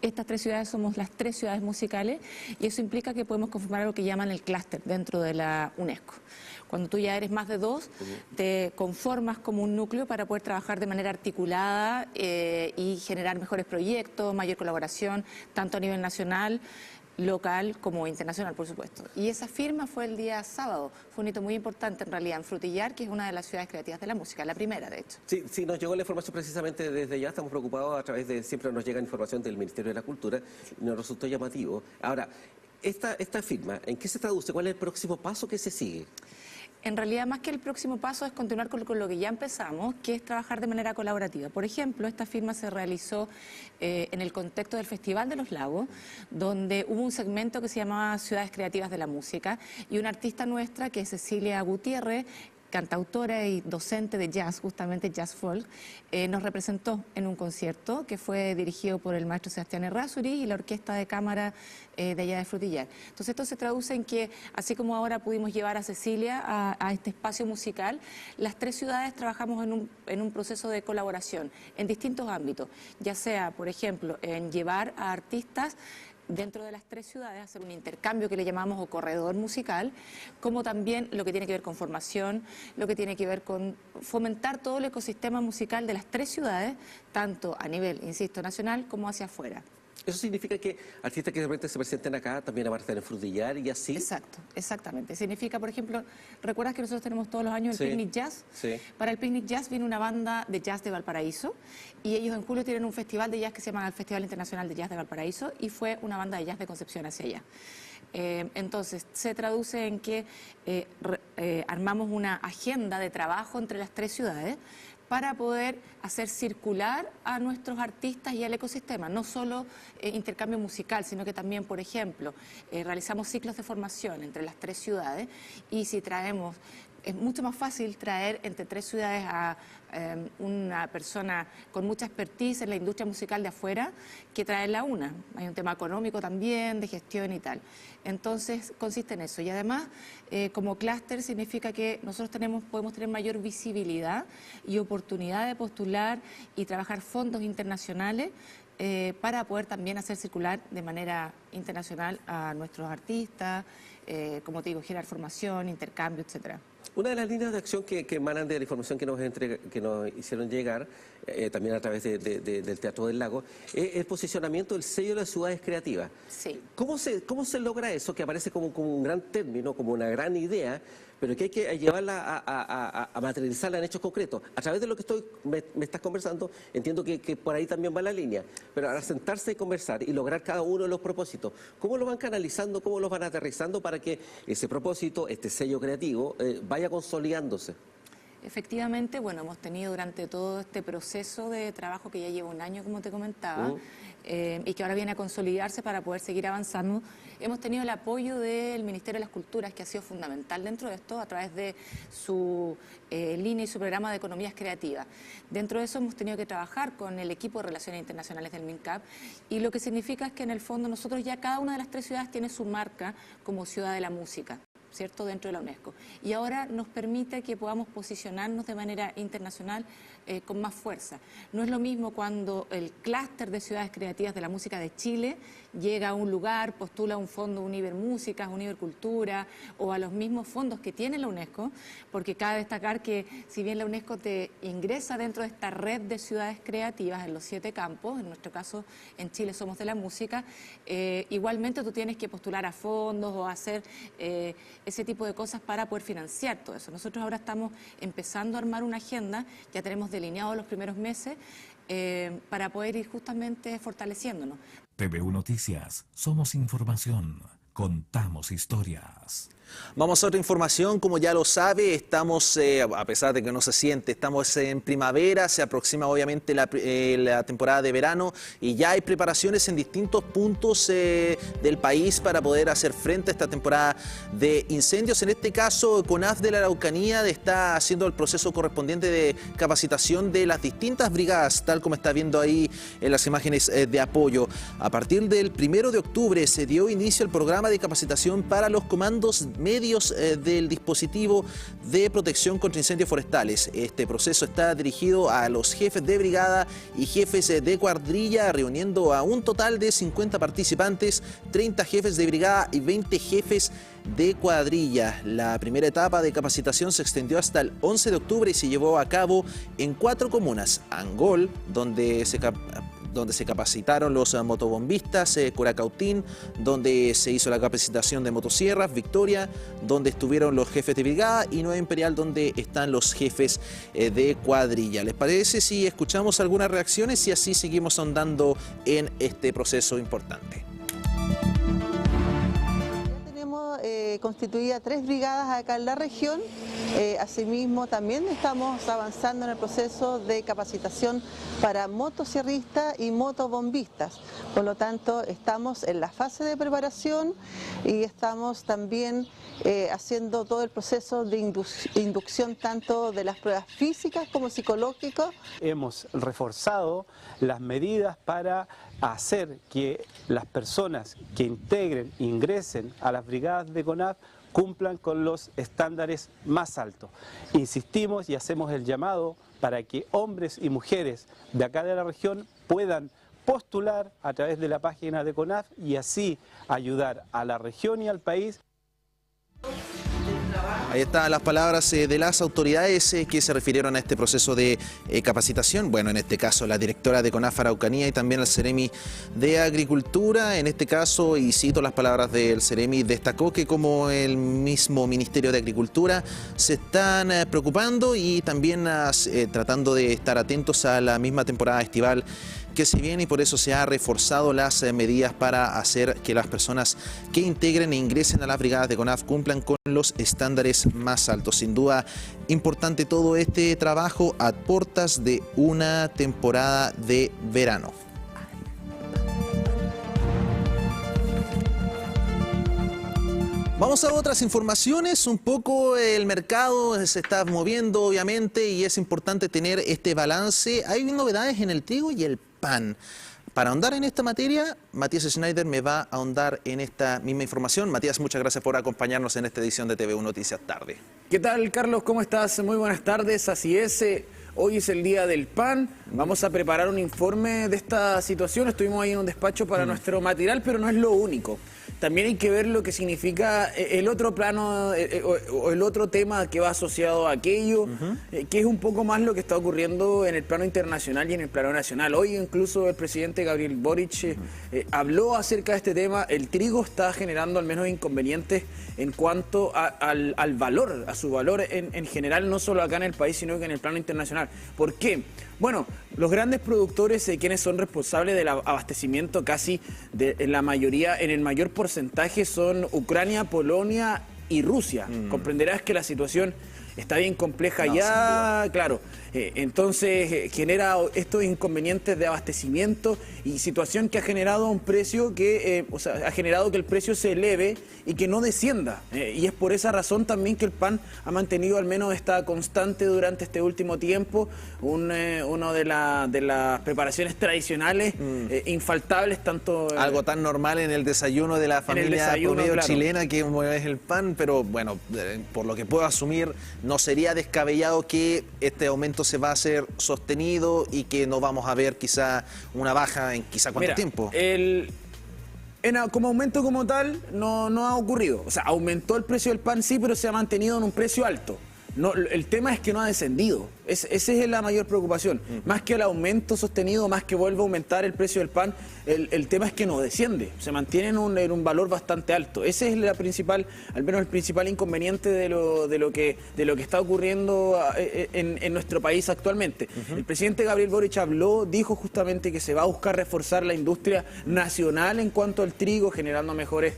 Speaker 17: Estas 3 ciudades somos las 3 ciudades musicales y eso implica que podemos conformar lo que llaman el clúster dentro de la UNESCO. Cuando tú ya eres más de 2, te conformas como un núcleo para poder trabajar de manera articulada y generar mejores proyectos, mayor colaboración, tanto a nivel nacional, local como internacional, por supuesto. Y esa firma fue el día sábado. Fue un hito muy importante en realidad en Frutillar, que es una de las ciudades creativas de la música, la primera de hecho.
Speaker 18: Sí, nos llegó la información precisamente desde ya, estamos preocupados a través de, siempre nos llega información del Ministerio de la Cultura y nos resultó llamativo. Ahora, esta firma, ¿en qué se traduce? ¿Cuál es el próximo paso que se sigue?
Speaker 17: En realidad, más que el próximo paso es continuar con lo que ya empezamos, que es trabajar de manera colaborativa. Por ejemplo, esta firma se realizó en el contexto del Festival de los Lagos, donde hubo un segmento que se llamaba Ciudades Creativas de la Música, y una artista nuestra, que es Cecilia Gutiérrez, cantautora y docente de jazz, justamente jazz folk, nos representó en un concierto que fue dirigido por el maestro Sebastián Errázuriz y la orquesta de cámara de allá de Frutillar. Entonces esto se traduce en que, así como ahora pudimos llevar a Cecilia a este espacio musical, las 3 ciudades trabajamos en un proceso de colaboración en distintos ámbitos, ya sea, por ejemplo, en llevar a artistas dentro de las 3 ciudades, hacer un intercambio que le llamamos o corredor musical, como también lo que tiene que ver con formación, lo que tiene que ver con fomentar todo el ecosistema musical de las 3 ciudades, tanto a nivel, insisto, nacional como hacia afuera.
Speaker 18: ¿Eso significa que artistas que de repente se presenten acá también van a estar en Frutillar y así?
Speaker 17: Exacto, exactamente. Significa, por ejemplo, ¿recuerdas que nosotros tenemos todos los años el Picnic Jazz?
Speaker 18: Sí.
Speaker 17: Para el Picnic Jazz viene una banda de jazz de Valparaíso y ellos en julio tienen un festival de jazz que se llama el Festival Internacional de Jazz de Valparaíso y fue una banda de jazz de Concepción hacia allá. Entonces, se traduce en que armamos una agenda de trabajo entre las 3 ciudades para poder hacer circular a nuestros artistas y al ecosistema, no solo intercambio musical, sino que también, por ejemplo, realizamos ciclos de formación entre las 3 ciudades y si traemos, es mucho más fácil traer entre 3 ciudades a una persona con mucha expertise en la industria musical de afuera que traerla a una. Hay un tema económico también, de gestión y tal. Entonces, consiste en eso. Y además, como clúster significa que nosotros podemos tener mayor visibilidad y oportunidad de postular y trabajar fondos internacionales para poder también hacer circular de manera internacional a nuestros artistas, como te digo, generar formación, intercambio, etcétera.
Speaker 18: Una de las líneas de acción que emanan de la información que nos hicieron llegar, también a través del Teatro del Lago, es el posicionamiento del sello de las ciudades creativas.
Speaker 17: Sí.
Speaker 18: ¿Cómo se logra eso, que aparece como un gran término, como una gran idea, pero que hay que llevarla a materializarla en hechos concretos? A través de lo que me estás conversando, entiendo que por ahí también va la línea, pero al sentarse y conversar y lograr cada uno de los propósitos, ¿cómo lo van canalizando, cómo los van aterrizando para que ese propósito, este sello creativo, vaya consolidándose?
Speaker 17: Efectivamente, bueno, hemos tenido durante todo este proceso de trabajo que ya lleva un año, como te comentaba, y que ahora viene a consolidarse para poder seguir avanzando, hemos tenido el apoyo del Ministerio de las Culturas, que ha sido fundamental dentro de esto, a través de su línea y su programa de economías creativas. Dentro de eso hemos tenido que trabajar con el equipo de Relaciones Internacionales del MINCAP, y lo que significa es que en el fondo nosotros ya cada una de las 3 ciudades tiene su marca como ciudad de la música, ¿cierto?, dentro de la UNESCO. Y ahora nos permite que podamos posicionarnos de manera internacional con más fuerza. No es lo mismo cuando el clúster de ciudades creativas de la música de Chile llega a un lugar, postula un fondo Univer Músicas, Univer Cultura o a los mismos fondos que tiene la UNESCO, porque cabe destacar que si bien la UNESCO te ingresa dentro de esta red de ciudades creativas en los 7 campos, en nuestro caso en Chile somos de la música, igualmente tú tienes que postular a fondos o hacer ese tipo de cosas para poder financiar todo eso. Nosotros ahora estamos empezando a armar una agenda, ya tenemos delineado los primeros meses para poder ir justamente fortaleciéndonos.
Speaker 1: TVU Noticias, somos información, contamos historias.
Speaker 2: Vamos a otra información, como ya lo sabe, estamos, a pesar de que no se siente, estamos en primavera, se aproxima obviamente la temporada de verano y ya hay preparaciones en distintos puntos del país para poder hacer frente a esta temporada de incendios. En este caso, CONAF de la Araucanía está haciendo el proceso correspondiente de capacitación de las distintas brigadas, tal como está viendo ahí en las imágenes de apoyo. A partir del 1 de octubre se dio inicio al programa de capacitación para los comandos medios del dispositivo de protección contra incendios forestales. Este proceso está dirigido a los jefes de brigada y jefes de cuadrilla, reuniendo a un total de 50 participantes, 30 jefes de brigada y 20 jefes de cuadrilla. La primera etapa de capacitación se extendió hasta el 11 de octubre y se llevó a cabo en 4 comunas: Angol, donde se capacitaron los motobombistas, Curacautín, donde se hizo la capacitación de motosierras, Victoria, donde estuvieron los jefes de brigada, y Nueva Imperial, donde están los jefes de cuadrilla. ¿Les parece si escuchamos algunas reacciones y así seguimos ahondando en este proceso importante?
Speaker 19: Constituida 3 brigadas acá en la región. Asimismo, también estamos avanzando en el proceso de capacitación para motosierristas y motobombistas. Por lo tanto, estamos en la fase de preparación y estamos también haciendo todo el proceso de inducción tanto de las pruebas físicas como psicológicas.
Speaker 20: Hemos reforzado las medidas para hacer que las personas que ingresen a las brigadas de CONAF cumplan con los estándares más altos. Insistimos y hacemos el llamado para que hombres y mujeres de acá de la región puedan postular a través de la página de CONAF y así ayudar a la región y al país.
Speaker 2: Ahí están las palabras de las autoridades que se refirieron a este proceso de capacitación. Bueno, en este caso la directora de CONAF Araucanía y también el Ceremi de Agricultura. En este caso, y cito las palabras del Ceremi, destacó que como el mismo Ministerio de Agricultura se están preocupando y también tratando de estar atentos a la misma temporada estival que se viene, y por eso se ha reforzado las medidas para hacer que las personas que integren e ingresen a las brigadas de CONAF cumplan con los estándares más altos. Sin duda importante todo este trabajo a puertas de una temporada de verano. Vamos a otras informaciones. Un poco el mercado se está moviendo obviamente y es importante tener este balance. Hay novedades en el trigo y el pan. Para ahondar en esta materia, Matías Schneider me va a ahondar en esta misma información. Matías, muchas gracias por acompañarnos en esta edición de TVU Noticias Tarde.
Speaker 21: ¿Qué tal, Carlos? ¿Cómo estás? Muy buenas tardes. Así es, hoy es el día del pan. Vamos a preparar un informe de esta situación. Estuvimos ahí en un despacho para nuestro material, pero no es lo único. También hay que ver lo que significa el otro plano o el otro tema que va asociado a aquello, que es un poco más lo que está ocurriendo en el plano internacional y en el plano nacional. Hoy incluso el presidente Gabriel Boric habló acerca de este tema. El trigo está generando al menos inconvenientes en cuanto al valor, a su valor en general, no solo acá en el país, sino que en el plano internacional. ¿Por qué? Bueno, los grandes productores, quienes son responsables del abastecimiento casi de la mayoría, en el mayor porcentaje, son Ucrania, Polonia y Rusia. Comprenderás que la situación está bien compleja ya, claro. Entonces genera estos inconvenientes de abastecimiento y situación que ha generado un precio que, ha generado que el precio se eleve y que no descienda. Y es por esa razón también que el pan ha mantenido al menos esta constante durante este último tiempo. Una de las preparaciones tradicionales, infaltables, tanto...
Speaker 2: Algo tan normal en el desayuno de la familia promedio chilena que es el pan, pero bueno, por lo que puedo asumir, no sería descabellado que este aumento se va a ser sostenido y que no vamos a ver quizá una baja en quizá cuánto tiempo.
Speaker 21: Como aumento como tal no ha ocurrido. O sea, aumentó el precio del pan, sí, pero se ha mantenido en un precio alto. No, el tema es que no ha descendido. Esa es la mayor preocupación. Más que el aumento sostenido, más que vuelva a aumentar el precio del pan, el tema es que no desciende. Se mantiene en un valor bastante alto. Ese es la principal, al menos el principal inconveniente de lo que está ocurriendo en nuestro país actualmente. El presidente Gabriel Boric dijo justamente que se va a buscar reforzar la industria nacional en cuanto al trigo, generando mejores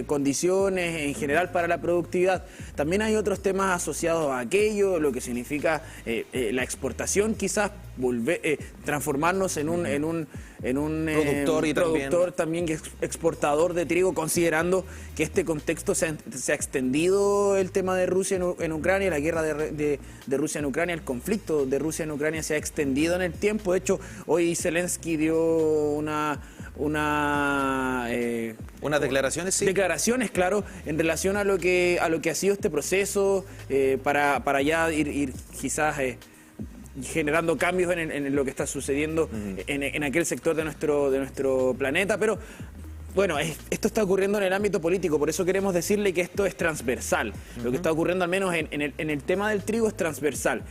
Speaker 21: condiciones en general para la productividad. También hay otros temas asociados a aquello, lo que significa la exportación, quizás transformarnos en un productor también exportador de trigo, considerando que este contexto se ha extendido el tema de Rusia en Ucrania, la guerra de Rusia en Ucrania, el conflicto de Rusia en Ucrania se ha extendido en el tiempo. De hecho, hoy Zelensky dio unas
Speaker 2: declaraciones, sí.
Speaker 21: Declaraciones, claro, en relación a lo que ha sido este proceso, para ya ir quizás generando cambios en lo que está sucediendo en aquel sector de nuestro planeta, pero bueno, esto está ocurriendo en el ámbito político, por eso queremos decirle que esto es transversal. Lo que está ocurriendo al menos en el tema del trigo es transversal.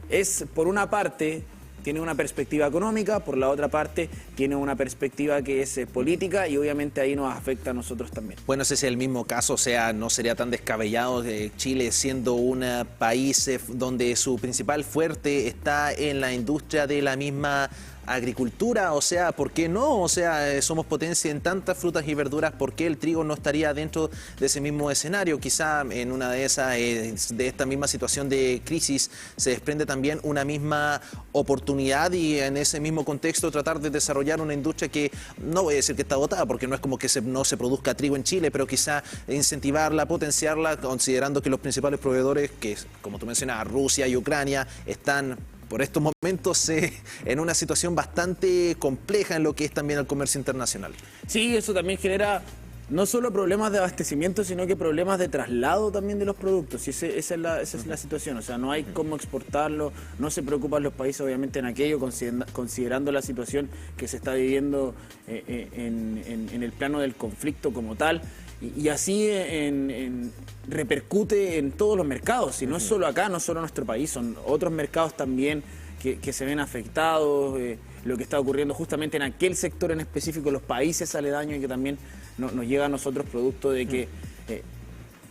Speaker 21: Es, por una parte, tiene una perspectiva económica, por la otra parte tiene una perspectiva que es política, y obviamente ahí nos afecta a nosotros también.
Speaker 2: Bueno, ese es el mismo caso, o sea, no sería tan descabellado de Chile siendo un país donde su principal fuerte está en la industria de la misma agricultura, o sea, ¿por qué no? O sea, somos potencia en tantas frutas y verduras, ¿por qué el trigo no estaría dentro de ese mismo escenario? Quizá en una de esas, de esta misma situación de crisis, se desprende también una misma oportunidad, y en ese mismo contexto tratar de desarrollar una industria que no voy a decir que está agotada, porque no es como que no se produzca trigo en Chile, pero quizá incentivarla, potenciarla, considerando que los principales proveedores, que como tú mencionas, Rusia y Ucrania, están por estos momentos en una situación bastante compleja en lo que es también el comercio internacional.
Speaker 21: Sí, eso también genera no solo problemas de abastecimiento, sino que problemas de traslado también de los productos. Y esa es la situación. O sea, no hay cómo exportarlo, no se preocupan los países obviamente en aquello, considerando la situación que se está viviendo en el plano del conflicto como tal. Y así repercute en todos los mercados. Y no es solo acá, no es solo nuestro país, son otros mercados también que se ven afectados. Lo que está ocurriendo justamente en aquel sector en específico, los países aledaños, y que también nos llega a nosotros producto de que,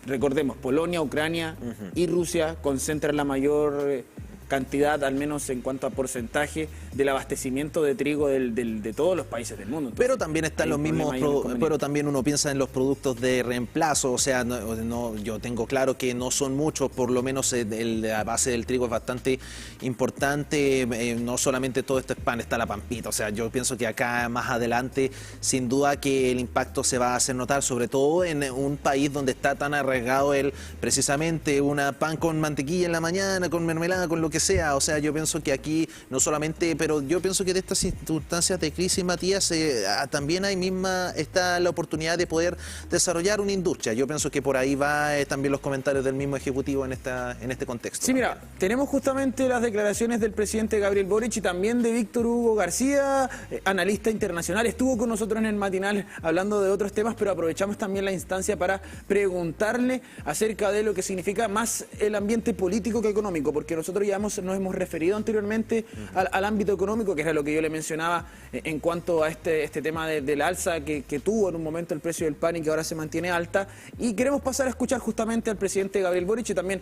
Speaker 21: recordemos, Polonia, Ucrania y Rusia concentran la mayor cantidad, al menos en cuanto a porcentaje, del abastecimiento de trigo de todos los países del mundo. Entonces,
Speaker 2: pero también están los mismos, pero también uno piensa en los productos de reemplazo, o sea, yo tengo claro que no son muchos, por lo menos la base del trigo es bastante importante, no solamente todo esto es pan, está la pampita, o sea, yo pienso que acá más adelante, sin duda que el impacto se va a hacer notar, sobre todo en un país donde está tan arraigado precisamente una pan con mantequilla en la mañana, con mermelada, con lo que sea, o sea, yo pienso que aquí no solamente, pero yo pienso que de estas circunstancias de crisis, Matías, también está la oportunidad de poder desarrollar una industria. Yo pienso que por ahí va también los comentarios del mismo Ejecutivo en este contexto.
Speaker 21: Sí, mira, tenemos justamente las declaraciones del presidente Gabriel Boric y también de Víctor Hugo García, analista internacional. Estuvo con nosotros en el matinal hablando de otros temas, pero aprovechamos también la instancia para preguntarle acerca de lo que significa más el ambiente político que económico, porque nosotros ya nos hemos referido anteriormente al ámbito económico, que era lo que yo le mencionaba en cuanto a este tema de la alza que tuvo en un momento el precio del pan y que ahora se mantiene alta. Y queremos pasar a escuchar justamente al presidente Gabriel Boric y también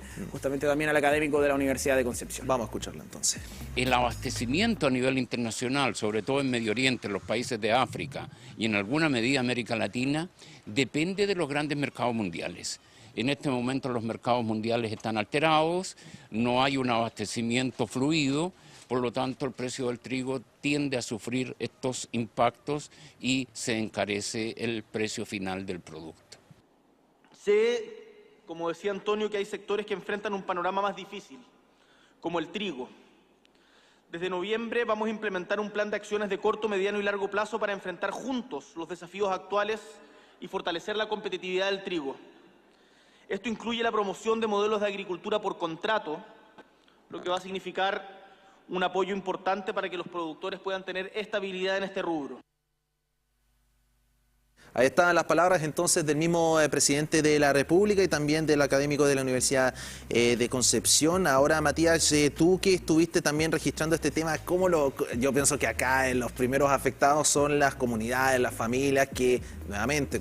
Speaker 21: al académico de la Universidad de Concepción.
Speaker 2: Vamos a escucharlo entonces.
Speaker 3: El abastecimiento a nivel internacional, sobre todo en Medio Oriente, en los países de África y en alguna medida América Latina, depende de los grandes mercados mundiales. En este momento los mercados mundiales están alterados, no hay un abastecimiento fluido, por lo tanto el precio del trigo tiende a sufrir estos impactos y se encarece el precio final del producto.
Speaker 22: Sé, como decía Antonio, que hay sectores que enfrentan un panorama más difícil, como el trigo. Desde noviembre vamos a implementar un plan de acciones de corto, mediano y largo plazo para enfrentar juntos los desafíos actuales y fortalecer la competitividad del trigo. Esto incluye la promoción de modelos de agricultura por contrato, lo que va a significar un apoyo importante para que los productores puedan tener estabilidad en este rubro.
Speaker 2: Ahí están las palabras entonces del mismo presidente de la República y también del académico de la Universidad de Concepción. Ahora, Matías, tú que estuviste también registrando este tema, yo pienso que acá los primeros afectados son las comunidades, las familias que nuevamente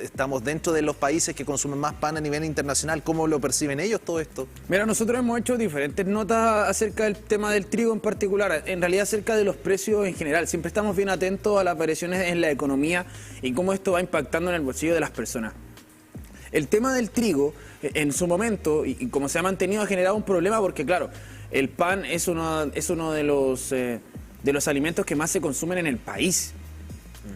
Speaker 2: estamos dentro de los países que consumen más pan a nivel internacional. ¿Cómo lo perciben ellos todo esto?
Speaker 21: Mira, nosotros hemos hecho diferentes notas acerca del tema del trigo en particular, en realidad acerca de los precios en general. Siempre estamos bien atentos a las variaciones en la economía y cómo esto va impactando en el bolsillo de las personas. El tema del trigo, en su momento, y como se ha mantenido, ha generado un problema porque, claro, el pan es uno de los alimentos que más se consumen en el país.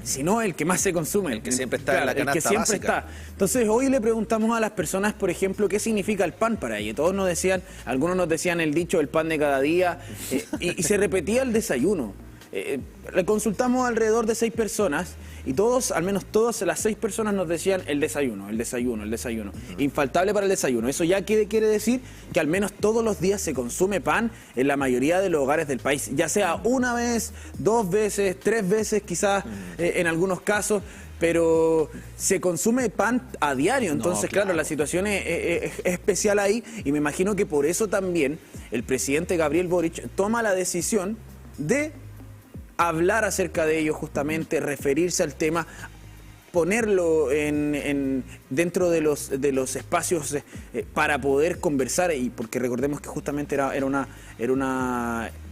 Speaker 21: Si no, el que más se consume.
Speaker 2: El que siempre está en la canasta
Speaker 21: el que siempre
Speaker 2: básica.
Speaker 21: Está. Entonces, hoy le preguntamos a las personas, por ejemplo, qué significa el pan para ellos. Todos nos decían, algunos nos decían el dicho, el pan de cada día, y se repetía el desayuno. Le consultamos alrededor de 6 personas y al menos todas las 6 personas nos decían el desayuno. Infaltable para el desayuno. Eso ya quiere decir que al menos todos los días se consume pan en la mayoría de los hogares del país. Ya sea una vez, 2 veces, 3 veces quizás en algunos casos, pero se consume pan a diario. Entonces, claro, la situación es especial ahí y me imagino que por eso también el presidente Gabriel Boric toma la decisión de hablar acerca de ello justamente, referirse al tema, ponerlo dentro de los espacios para poder conversar, y porque recordemos que justamente era una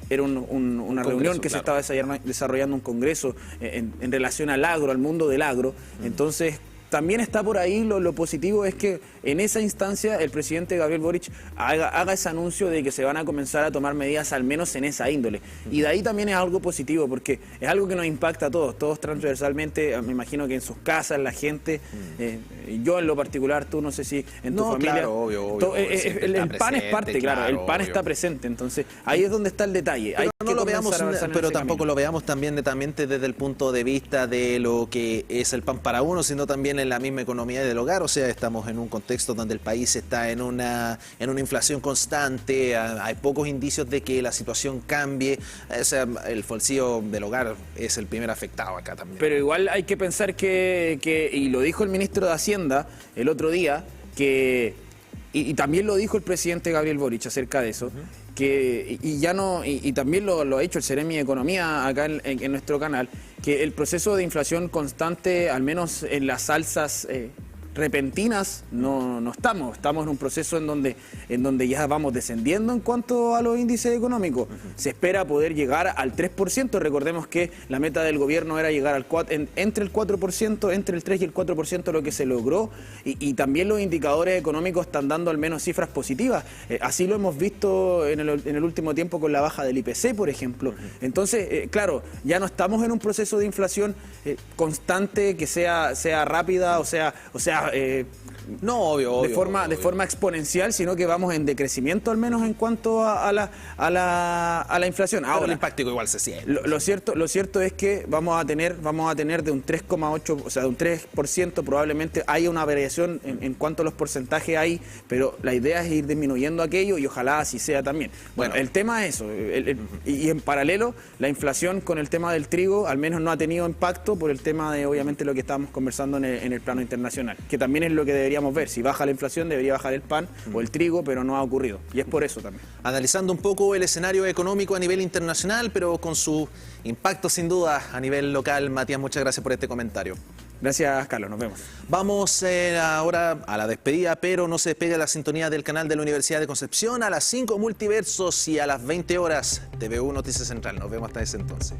Speaker 21: reunión que se estaba desarrollando, un congreso en relación al agro, al mundo del agro. Entonces, también está por ahí lo positivo es que en esa instancia el presidente Gabriel Boric haga ese anuncio de que se van a comenzar a tomar medidas al menos en esa índole. Y de ahí también es algo positivo porque es algo que nos impacta a todos transversalmente, me imagino que en sus casas, la gente, yo en lo particular, tú no sé si en tu familia.
Speaker 2: Claro, obvio,
Speaker 21: el pan es parte, claro, el pan está presente, entonces ahí es donde está el detalle.
Speaker 2: No lo veamos, pero tampoco lo veamos también netamente desde el punto de vista de lo que es el pan para uno, sino también en la misma economía del hogar. O sea, estamos en un contexto donde el país está en una inflación constante, hay pocos indicios de que la situación cambie. O sea, el bolsillo del hogar es el primer afectado acá también.
Speaker 21: Pero igual hay que pensar y lo dijo el ministro de Hacienda el otro día, y también lo dijo el presidente Gabriel Boric acerca de eso, y también lo ha hecho el Seremi de Economía acá en nuestro canal, que el proceso de inflación constante, al menos en las alzas repentinas, no estamos en un proceso en donde ya vamos descendiendo en cuanto a los índices económicos. Se espera poder llegar al 3%, recordemos que la meta del gobierno era llegar al entre el 4%, entre el 3 y el 4%, lo que se logró, y también los indicadores económicos están dando al menos cifras positivas. Así lo hemos visto en el último tiempo con la baja del IPC, por ejemplo. Entonces, claro, ya no estamos en un proceso de inflación constante que sea rápida,
Speaker 2: obvio,
Speaker 21: de forma exponencial, sino que vamos en decrecimiento al menos en cuanto a la inflación.
Speaker 2: Ahora, el impacto igual se siente.
Speaker 21: Lo cierto es que vamos a tener de un 3,8, o sea, de un 3%, probablemente haya una variación en cuanto a los porcentajes ahí, pero la idea es ir disminuyendo aquello y ojalá así sea también. Bueno, el tema es eso, y en paralelo, la inflación con el tema del trigo al menos no ha tenido impacto por el tema de, obviamente, lo que estábamos conversando en el plano internacional, que también es lo que deberíamos ver. Si baja la inflación, debería bajar el pan o el trigo, pero no ha ocurrido, y es por eso también.
Speaker 2: Analizando un poco el escenario económico a nivel internacional, pero con su impacto sin duda a nivel local. Matías, muchas gracias por este comentario.
Speaker 21: Gracias, Carlos, nos vemos.
Speaker 2: Vamos ahora a la despedida, pero no se despegue la sintonía del canal de la Universidad de Concepción. A las 5 Multiversos y a las 20 horas TV1 Noticias Central. Nos vemos hasta ese entonces.